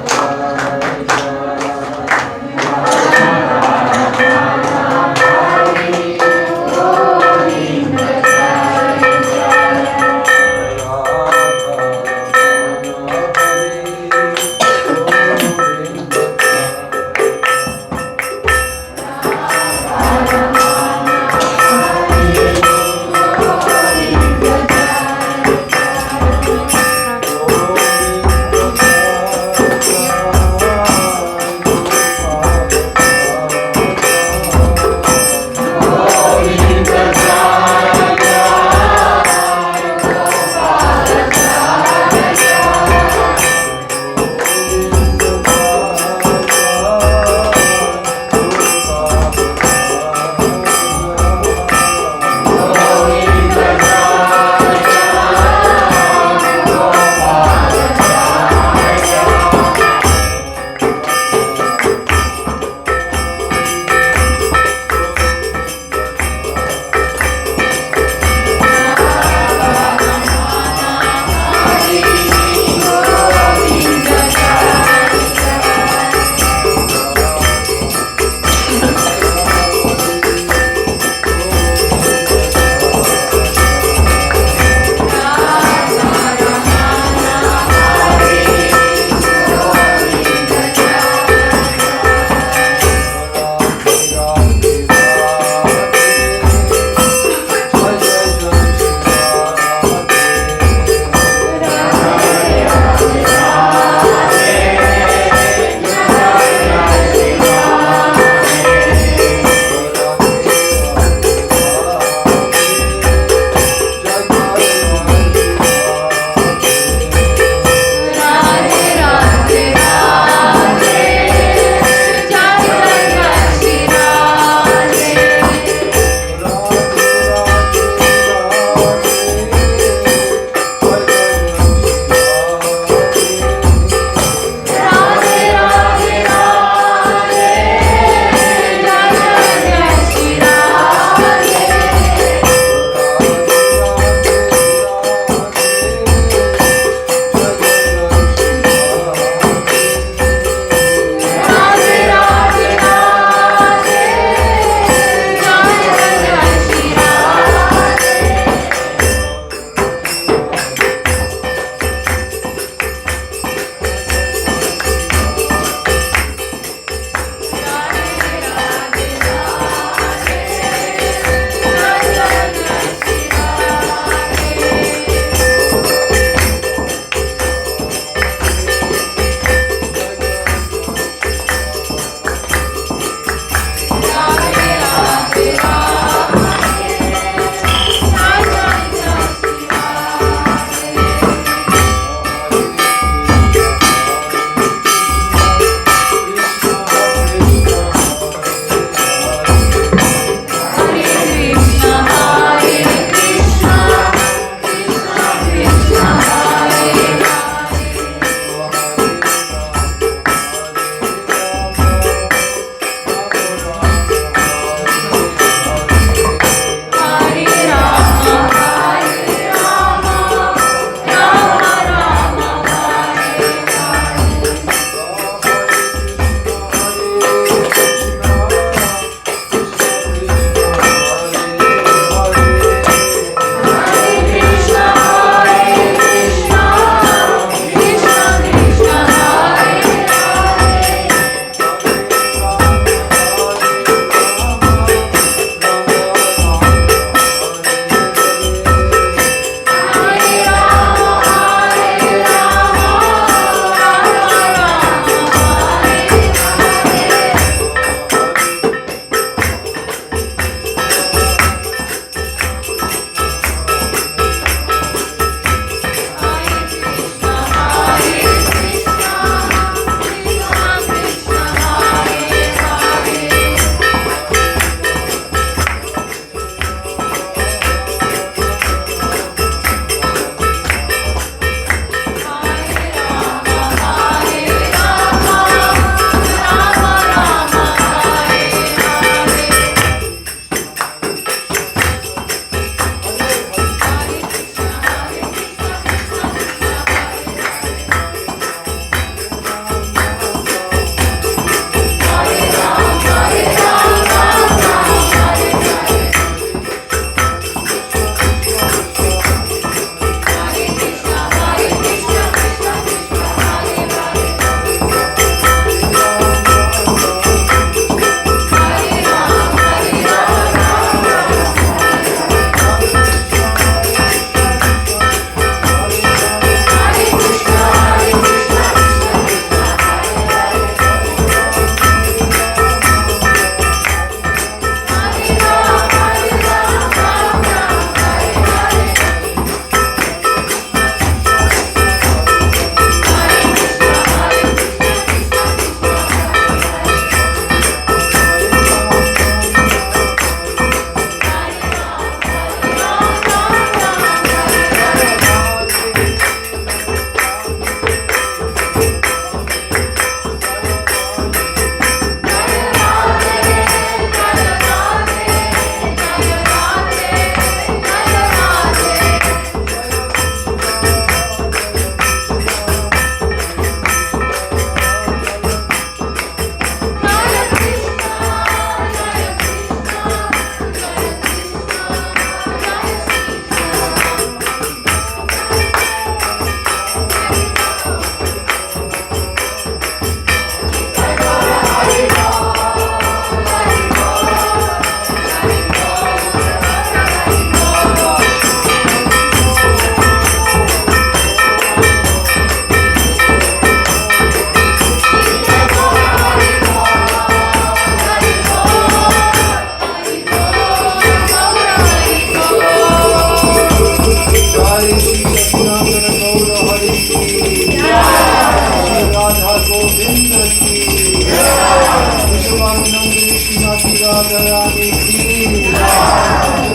Radharani ki,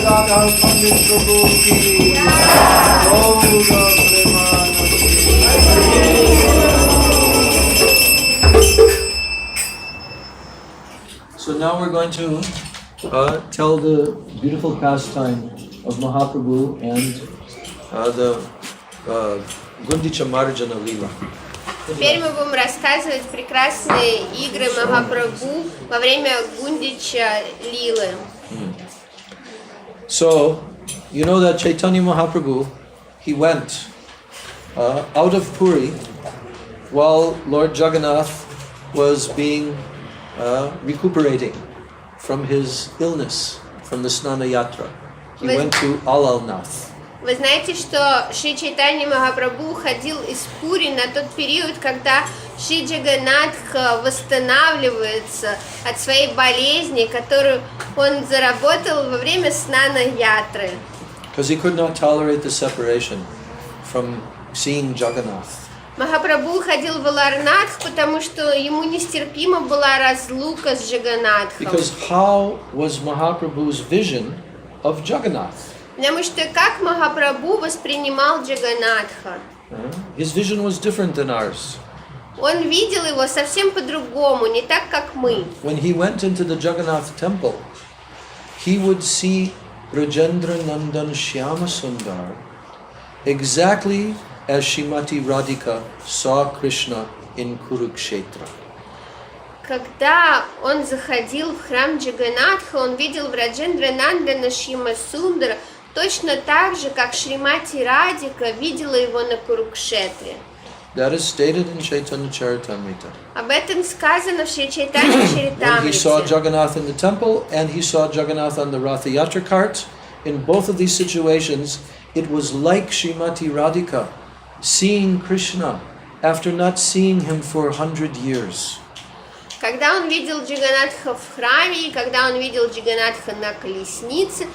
Radha Pandit Prabhu ki, Gaura Premanandi. So now we're going to tell the beautiful pastime of Mahaprabhu and the Gundicha Marjana Leela. Теперь мы будем рассказывать прекрасные игры Махапрабху во время Гундича Лилы. So, you know that Chaitanya Mahaprabhu, he went out of Puri while Lord Jagannath was being recuperating from his illness from the Snana Yatra. He went to Alalnath. Вы знаете, что Шри Чайтанья Махапрабху ходил из Пури на тот период, когда Шри Джаганнатх восстанавливается от своей болезни, которую он заработал во время Снана Ятры. Because he could not tolerate the separation from seeing Jagannath. Махапрабху ходил в Аларнатх, потому что ему нестерпима была разлука с Джаганнатхом. Because how was Mahaprabhu's vision of Jagannath? Потому что как Махапрабху воспринимал Джаганнатха? His vision was different than ours. Он видел его совсем по-другому, не так, как мы. When he went into the Jagannath temple, he would see Rajendra Nandan Shyama Sundar exactly as Shrimati Radhika saw Krishna in Kurukshetra. Когда он заходил в храм Джаганнатха, он видел Раджендра Нандана Шьяма Сундара точно так же, как Шримати Радика видела его на Курукшетре. That is stated in Chaitanya Charitamrita. Об этом сказано в Шри Чайтанья When he saw Чаритамрите. Jagannath in the temple and he saw Jagannath on the Ratha Yatra cart, in both of these situations, it was like Shrimati Radhika seeing Krishna after not seeing him for 100 years. Когда он видел Джаганнатха в храме, и когда он видел Джаганнатха на колеснице,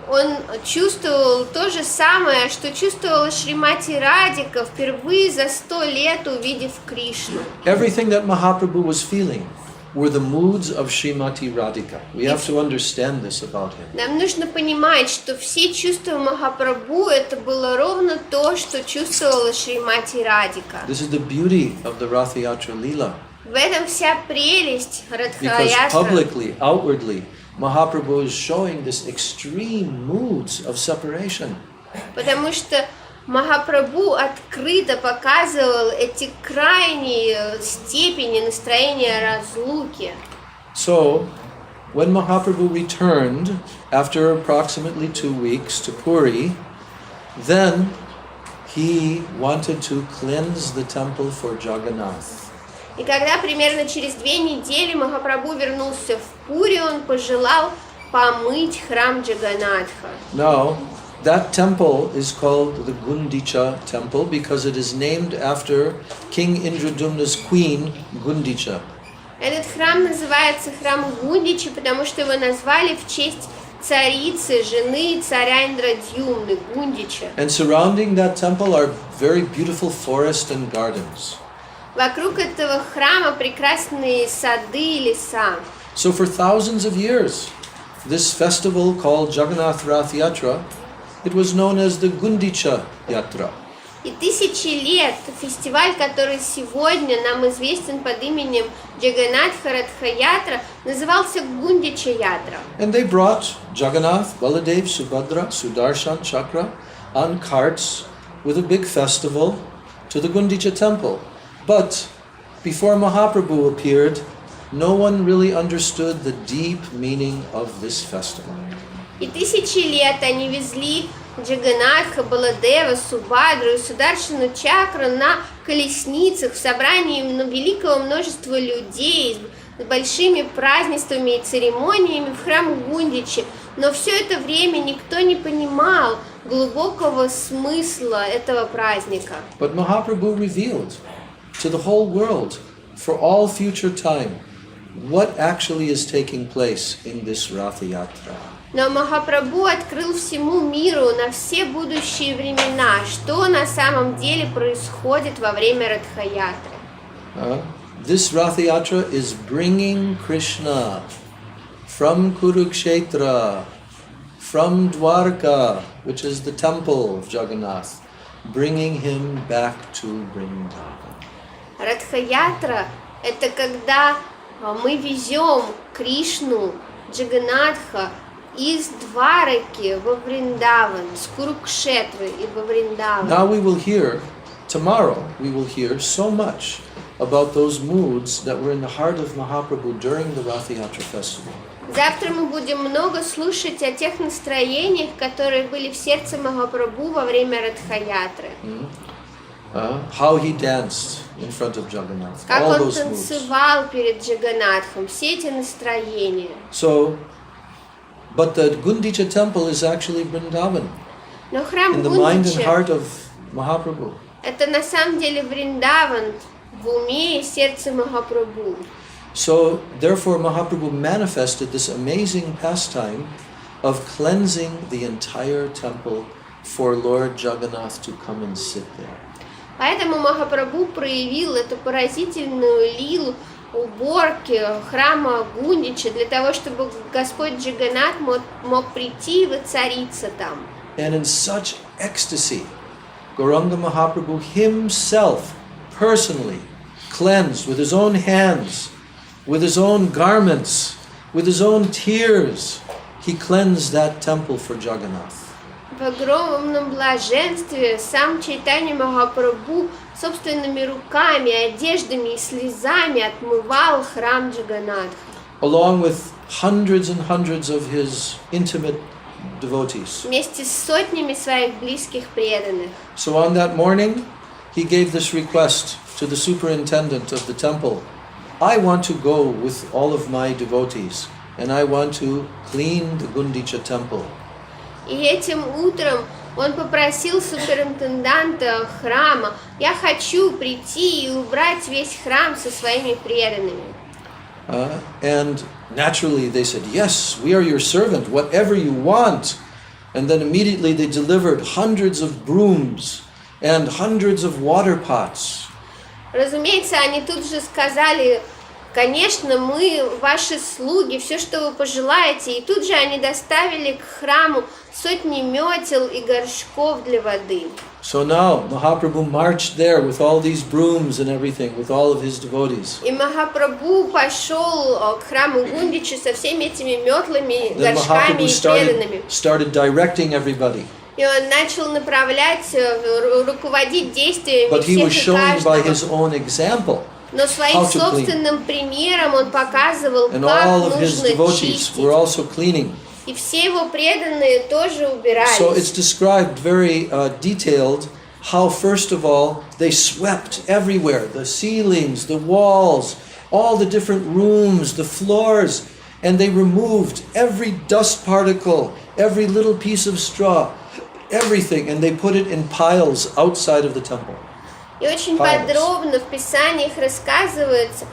он чувствовал то же самое, что чувствовала Шримати Радика, впервые за 100 лет увидев Кришну. Everything that Mahaprabhu was feeling were the moods of Shrimati Radhika. We have to understand this about him. Нам нужно понимать, что все чувства Махапрабху это было ровно то, что чувствовала Шримати Радика. This is the beauty of the Ratha Yatra Leela. В этом вся прелесть Because Радха-ятра. publicly, outwardly, Mahaprabhu is showing this extreme moods of separation. Потому что Махапрабху открыто показывал эти крайние степени настроения разлуки. So, when Mahaprabhu returned after approximately 2 weeks to Puri, then he wanted to cleanse the temple for Jagannath. И когда примерно через 2 недели Махапрабху вернулся в Пури, он пожелал помыть храм Джаганнатха. Now, that temple is called the Gundicha temple because it is named after King Indradumna's queen, Gundicha. Этот храм называется храм Гундичи, потому что его назвали в честь царицы, жены царя Индрадьюмны, Гундича. And surrounding that temple are very beautiful forests and gardens. Вокруг этого храма прекрасные сады и леса. So for thousands of years, this festival called Jagannath Rath Yatra, it was known as the Gundicha Yatra. И тысячи лет фестиваль, который сегодня нам известен под именем Джаганнатха Радха-ятра, назывался Гундича Ятра. And they brought Jagannath, Baladev, Subhadra, Sudarshan, Chakra on carts with a big festival to the Gundicha temple. But before Mahaprabhu appeared, no one really understood the deep meaning of this festival. И тысячи лет они везли Джаганнатха, Баладева, Субхадру и Сударшину Чакру на колесницах в собрании великого множества людей с большими празднествами и церемониями в храм Гундичи. Но все это время никто не понимал глубокого смысла этого праздника. But Mahaprabhu revealed to the whole world, for all future time, what actually is taking place in this Ratha Yatra. Но Махапрабху открыл всему миру на все будущие времена, что на самом деле происходит во время Радха-ятры. This Ratha Yatra is bringing Krishna from Kurukshetra, from Dwarka, which is the temple of Jagannath, bringing him back to Vrindavan. Радха-ятра – это когда мы везем Кришну, Джаганнатха, из Двараки во Вриндаван, с Курукшетры и во Вриндаван. Now tomorrow we will hear so much about those moods that were in the heart of Mahaprabhu during the Rath-yatra festival. Завтра мы будем много слушать о тех настроениях, которые были в сердце Махапрабху во время Радха-ятры. How he danced in front of Jagannath. Как All он those moods. танцевал перед Джаганнатхом, все эти настроения. But the Gundicha temple is actually Vrindavan, Но храм in the mind and Гундича heart of Mahaprabhu. это на самом деле Вриндаван в уме и сердце Махапрабху. So, therefore, Mahaprabhu manifested this amazing pastime of cleansing the entire temple for Lord Jagannath to come and sit there. Поэтому Махапрабху проявил эту поразительную лилу уборки храма Гундича для того, чтобы Господь Джаганнат мог прийти и воцариться там. And in such ecstasy, Gauranga Mahaprabhu himself personally cleansed with his own hands, with his own garments, with his own tears, he cleansed that temple for Jagannath. В огромном блаженстве сам Чайтанья Махапрабху собственными руками, одеждами и слезами отмывал храм Джаганнатха. Along with hundreds and hundreds of his intimate devotees. Вместе с сотнями своих близких преданных. So on that morning, he gave this request to the superintendent of the temple. I want to go with all of my devotees, and I want to clean the Gundicha temple. И этим утром он попросил суперинтенданта храма: я хочу прийти и убрать весь храм со своими преданными. And naturally they said, yes, we are your servant, whatever you want. And then immediately they delivered hundreds of brooms and hundreds of water pots. Разумеется, они тут же сказали: конечно, мы ваши слуги, все, что вы пожелаете. И тут же они доставили к храму сотни метел и горшков для воды. So now Mahaprabhu marched there with all these brooms and everything, with all of his devotees. И Махапрабху пошел к храму Гундича со всеми этими метлами, Then горшками Mahaprabhu и преданными. started directing everybody. И он начал направлять, руководить действиями But he was всех и showing by his каждого. own example. Но своим how to clean. собственным примером он показывал, And как all of his нужно devotees were чистить. also cleaning. И все его преданные тоже убирались. So it's described very detailed how, first of all, they swept everywhere, the ceilings, the walls, all the different rooms, the floors, and they removed every dust particle, every little piece of straw, everything, and they put it in piles outside of the temple. И очень подробно в Писаниях рассказывается,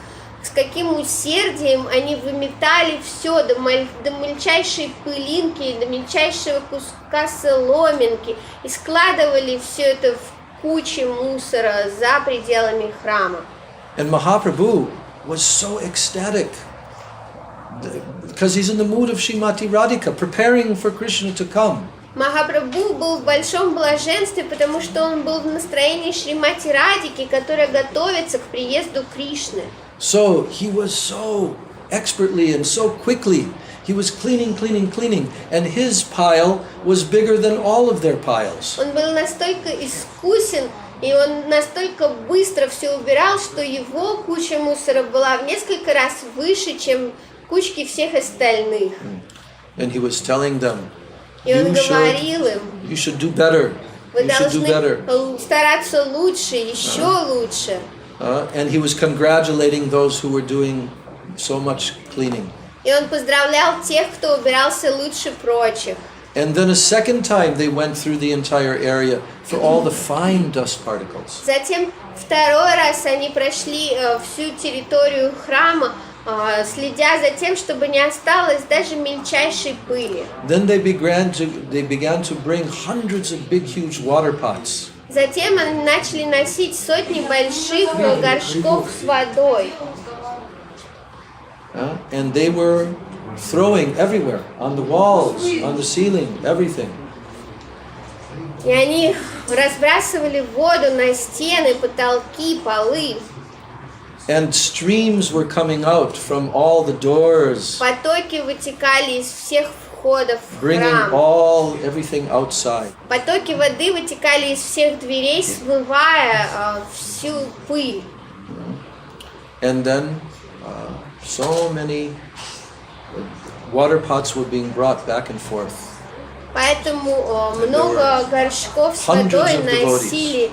с каким усердием они выметали все до мельчайшей пылинки, до мельчайшего куска соломинки и складывали все это в куче мусора за пределами храма. And Mahaprabhu was so ecstatic because he's in the mood of Srimati Radhika, preparing for Krishna to come. Махапрабху был в большом блаженстве, потому что он был в настроении Шримати Радики, которая готовится к приезду Кришны. So he was so expertly and so quickly, he was cleaning, and his pile was bigger than all of their piles. Он был настолько искусен, и он настолько быстро все убирал, что его куча мусора была в несколько раз выше, чем кучки всех остальных. And he was telling them, И он говорил им: you should do better. вы You should do better. должны стараться лучше, еще лучше. And he was congratulating those who were doing so much cleaning. И он поздравлял тех, кто убирался лучше прочих. And then a second time they went through the entire area for all the fine dust particles. Затем второй раз они прошли всю территорию храма, следя за тем, чтобы не осталось даже мельчайшей пыли. Then they began to bring hundreds of big, huge water pots. Затем они начали носить сотни больших горшков с водой. And they were throwing everywhere, on the walls, on the ceiling, everything. И они разбрасывали воду на стены, потолки, полы. And streams were coming out from all the doors, Потоки вытекали из всех входов в bringing храм. everything outside. Потоки воды вытекали из всех дверей, смывая всю пыль. And then so many water pots were being brought back and forth. Поэтому много горшков с водой носили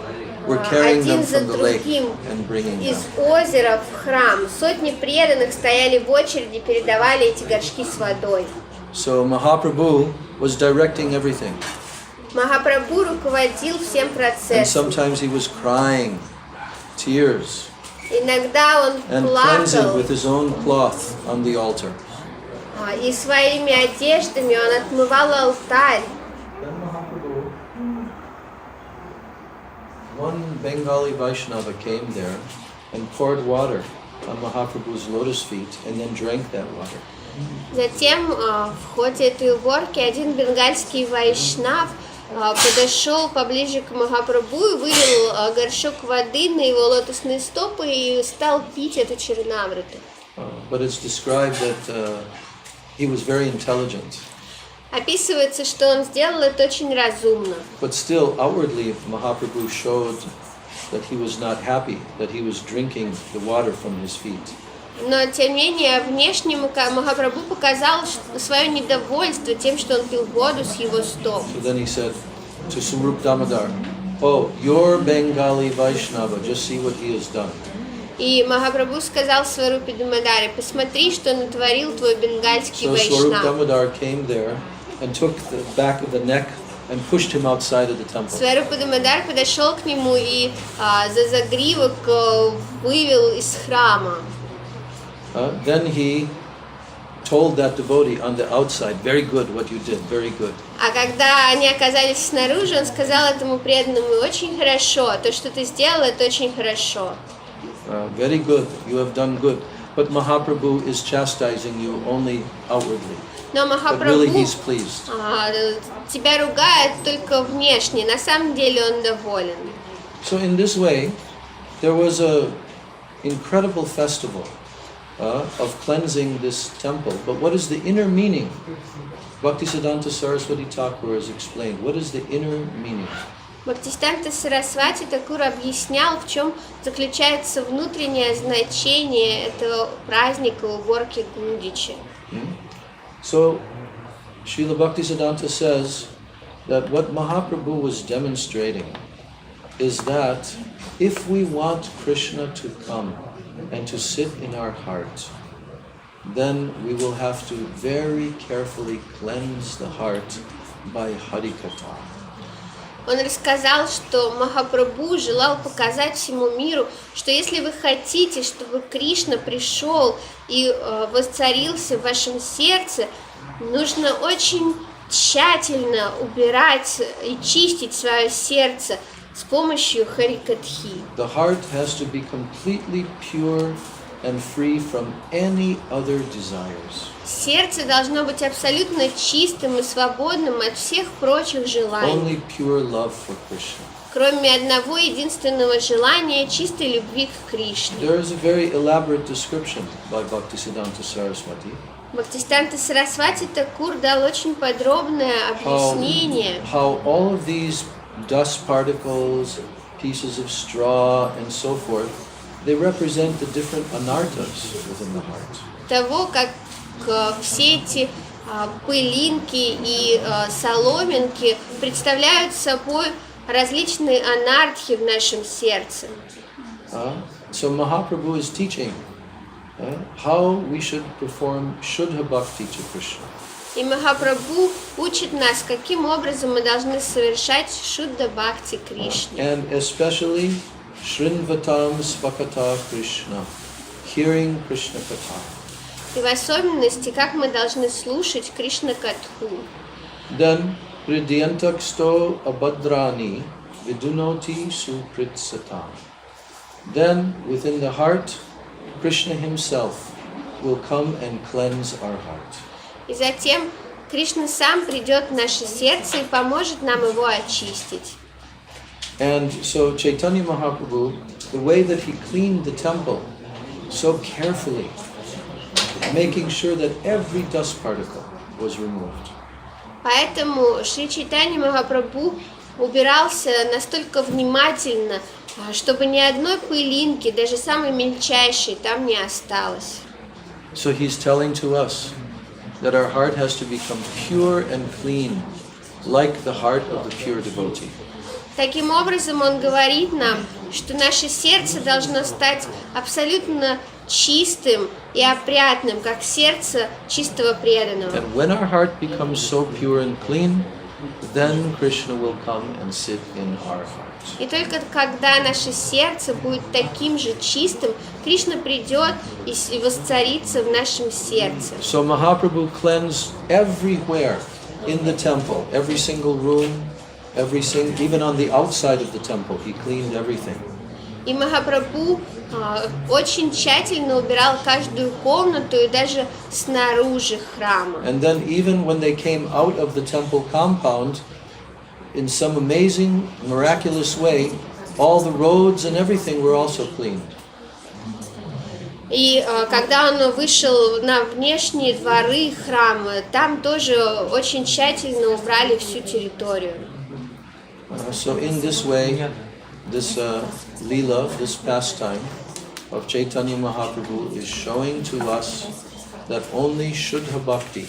We're carrying them один за from the lake другим and bringing из them. озера в храм. Сотни преданных стояли в очереди, передавали эти горшки с водой. So Mahaprabhu was directing everything. Махапрабху руководил всем And процессом. sometimes he was crying, tears, Иногда он and cleansing плакал, with his own cloth on the altar. и своими одеждами он отмывал алтарь. One Bengali Vaishnava came there and poured water on Mahaprabhu's lotus feet and then drank that water. Затем в ходе этой уборки один бенгальский вайшнав подошел поближе к Махапрабху и вылил горшок воды на его лотосные стопы и стал пить эту чарнамриту. But it's described that he was very intelligent. Описывается, что он сделал это очень разумно. But still, outwardly, Mahaprabhu showed that he was not happy, that he was drinking the water from his feet. Но, тем не менее, внешне Махапрабху показал свое недовольство тем, что он пил воду с его стоп. So then he said to Swarup Damodar, "Oh, you're Bengali Vaishnava, just see what he has done." И Махапрабху сказал Сварупе Дамодаре: посмотри, что натворил твой бенгальский So Swarup вайшнав. Damodar came there and took the back of the neck and pushed him outside of the temple. Сварупа Дамодар подошел к нему и за загривок вывел из храма. Then he told that devotee on the outside, "Very good what you did, very good." А когда они оказались снаружи, он сказал этому преданному: очень хорошо, то, что ты сделал, это очень хорошо. Very good, you have done good. But Mahaprabhu is chastising you only outwardly. Но But Махапрабху really he's pleased. тебя ругает только внешне, на самом деле он доволен. So in this way, there was a incredible festival of cleansing this temple. But what is the inner meaning? Bhaktisiddhanta Saraswati Thakur has explained. What is the inner meaning? Бхактисиданта Сарасвати Такур объяснял, в чем заключается внутреннее значение этого праздника уборки Гундичи. So, Srila Bhaktisiddhanta says that what Mahaprabhu was demonstrating is that if we want Krishna to come and to sit in our heart, then we will have to very carefully cleanse the heart by Harikatha. Он рассказал, что Махапрабху желал показать всему миру, что если вы хотите, чтобы Кришна пришел и воцарился в вашем сердце, нужно очень тщательно убирать и чистить свое сердце с помощью Харикатхи. The heart has to be completely pure and free from any other desires. Сердце должно быть абсолютно чистым и свободным от всех прочих желаний, Only pure love for Krishna. кроме одного единственного желания чистой любви к Кришне. There is a very elaborate description by Bhaktisiddhanta Saraswati Бхактисиданта Сарасвати Такур дал очень подробное объяснение, how all of these dust particles, pieces of straw, and so forth, they represent the different anarthas within the heart. того, как все эти пылинки и соломинки представляют собой различные анархи в нашем сердце. So Mahaprabhu is teaching how we should perform Shuddha Bhakti to Krishna. И Махапрабху учит нас, каким образом мы должны совершать Шудда Бхакти Кришне. And especially Shrinvatam Svakata Krishna, hearing Krishna Katha. И в особенности, как мы должны слушать Кришна Катху. Then Hridyantaksto Abhadrani Vidunoti Supritsata. Then within the heart, Krishna himself will come and cleanse our heart. И затем Кришна сам придет в наше сердце и поможет нам его очистить. And so Chaitanya Mahaprabhu, the way that he cleaned the temple so carefully, making sure that every dust particle was removed. Поэтому Шри Чайтанья Махапрабху убирался настолько внимательно, чтобы ни одной пылинки, даже самой мельчайшей, там не осталось. So he's telling to us that our heart has to become pure and clean, like the heart of the pure devotee. Таким образом, он говорит нам, что наше сердце должно стать абсолютно чистым и опрятным, как сердце чистого преданного. And when our heart becomes so pure and clean, then Krishna will come and sit in our heart. И только когда наше сердце будет таким же чистым, Кришна придет и воцарится в нашем сердце. So Mahaprabhu cleansed everywhere in the temple, every single room, even on the outside of the temple, he cleaned everything. И Махапрабху очень тщательно убирал каждую комнату и даже снаружи храма. And then even when they came out of the temple compound, in some amazing, miraculous way, all the roads and everything were also cleaned. И когда он вышел на внешние дворы храма, там тоже очень тщательно убрали всю территорию. So in this way, this lila, this pastime of Chaitanya Mahaprabhu is showing to us that only Shuddha Bhakti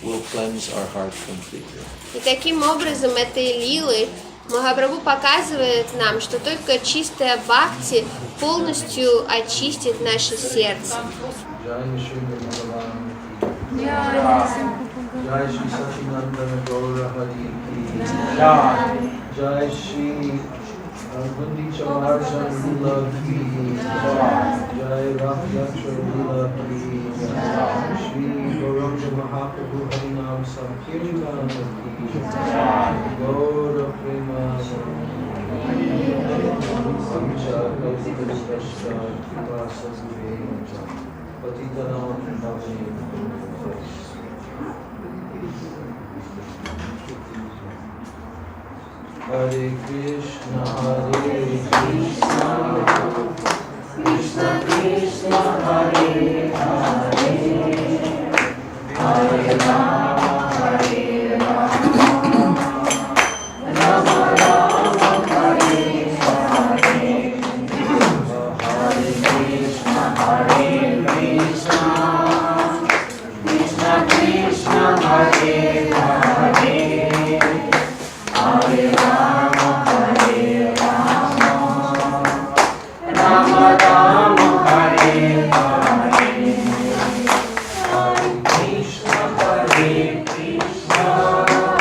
will cleanse our heart completely. И таким образом этой лилой Махапрабху показывает нам, что только чистая бхакти полностью очистит наше сердце. Jai Shri Gundicha Marjan Lila Ki Jai Rathyaksha Lila Ki Shri Gauranga Mahaprabhu Harinam Sankirtan Ki Gaura Prema Samcha Kausita Svashta Kipasa Zivena Patitanam Bhavani. Hare Krishna, Krishna Krishna, Hare Hare, Hare Rama, Hare Rama, Rama Rama, Hare Hare, Hare Krishna, Krishna Krishna, Hare Hare. Hare Rama, Hare Rama, Rama Rama, Hare Hare, Hare Krishna,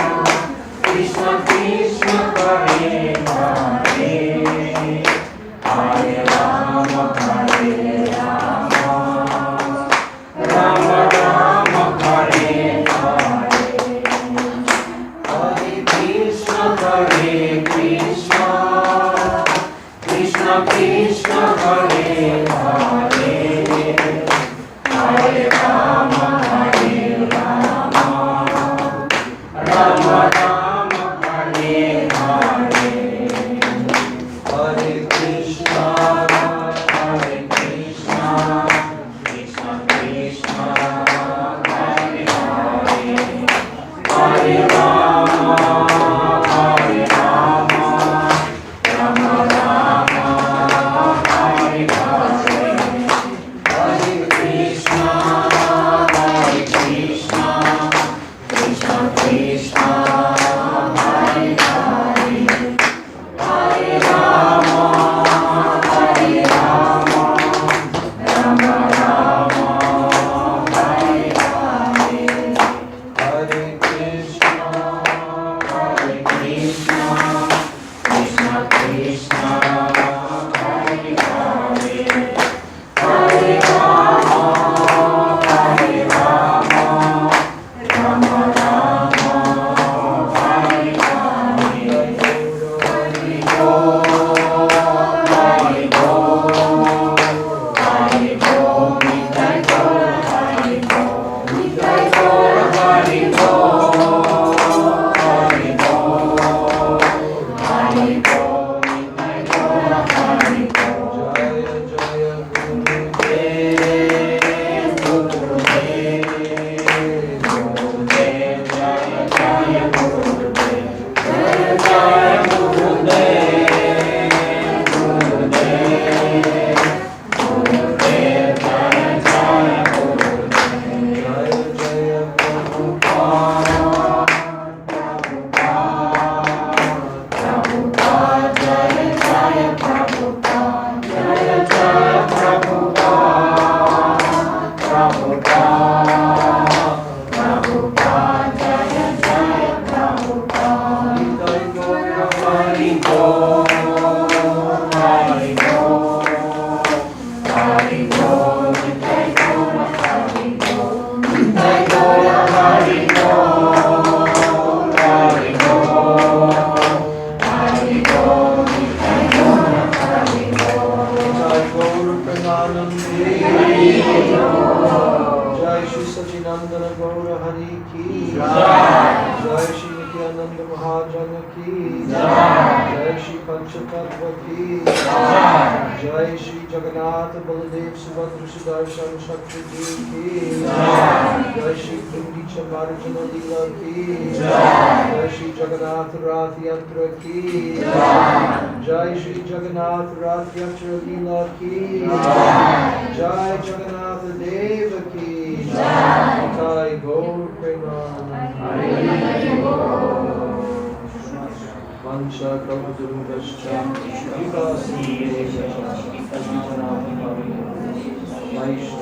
Krishna Krishna, Hare Hare, Hare Rama, Hare Rama, Rama Rama, Hare Hare. Hare Krishna, Krishna Krishna, Hare Hare, Hare Rama, Hare Rama, Rama Rama, Hare Hare. Hare Krishna, Krishna Krishna, Hare Hare, Hare Rama, Hare Rama, Rama Rama, Hare Hare. Hare Krishna, Krishna Krishna, Hare Hare, Hare Rama, Hare Premanande. Jai Shri Sacinandana Gaura Hari Ki. Jai Shri Nityananda Mahajana Ki. Jai Shri Panchatattva Ki. Jai Shri Jagannath Baladev Subhadra Sudarshan Shakti Ki. Jai Shri Gundicha Marjana Leela Ki. Jai Shri Jagannath Rath Yantra Ki. Jai Shri Jagannath Rath Yantra Leela Ki. Jai Jagannath Deva Ki. Jai Gaur Premanande. Vancha Kalpadurvascha Viva Sri Vaishnava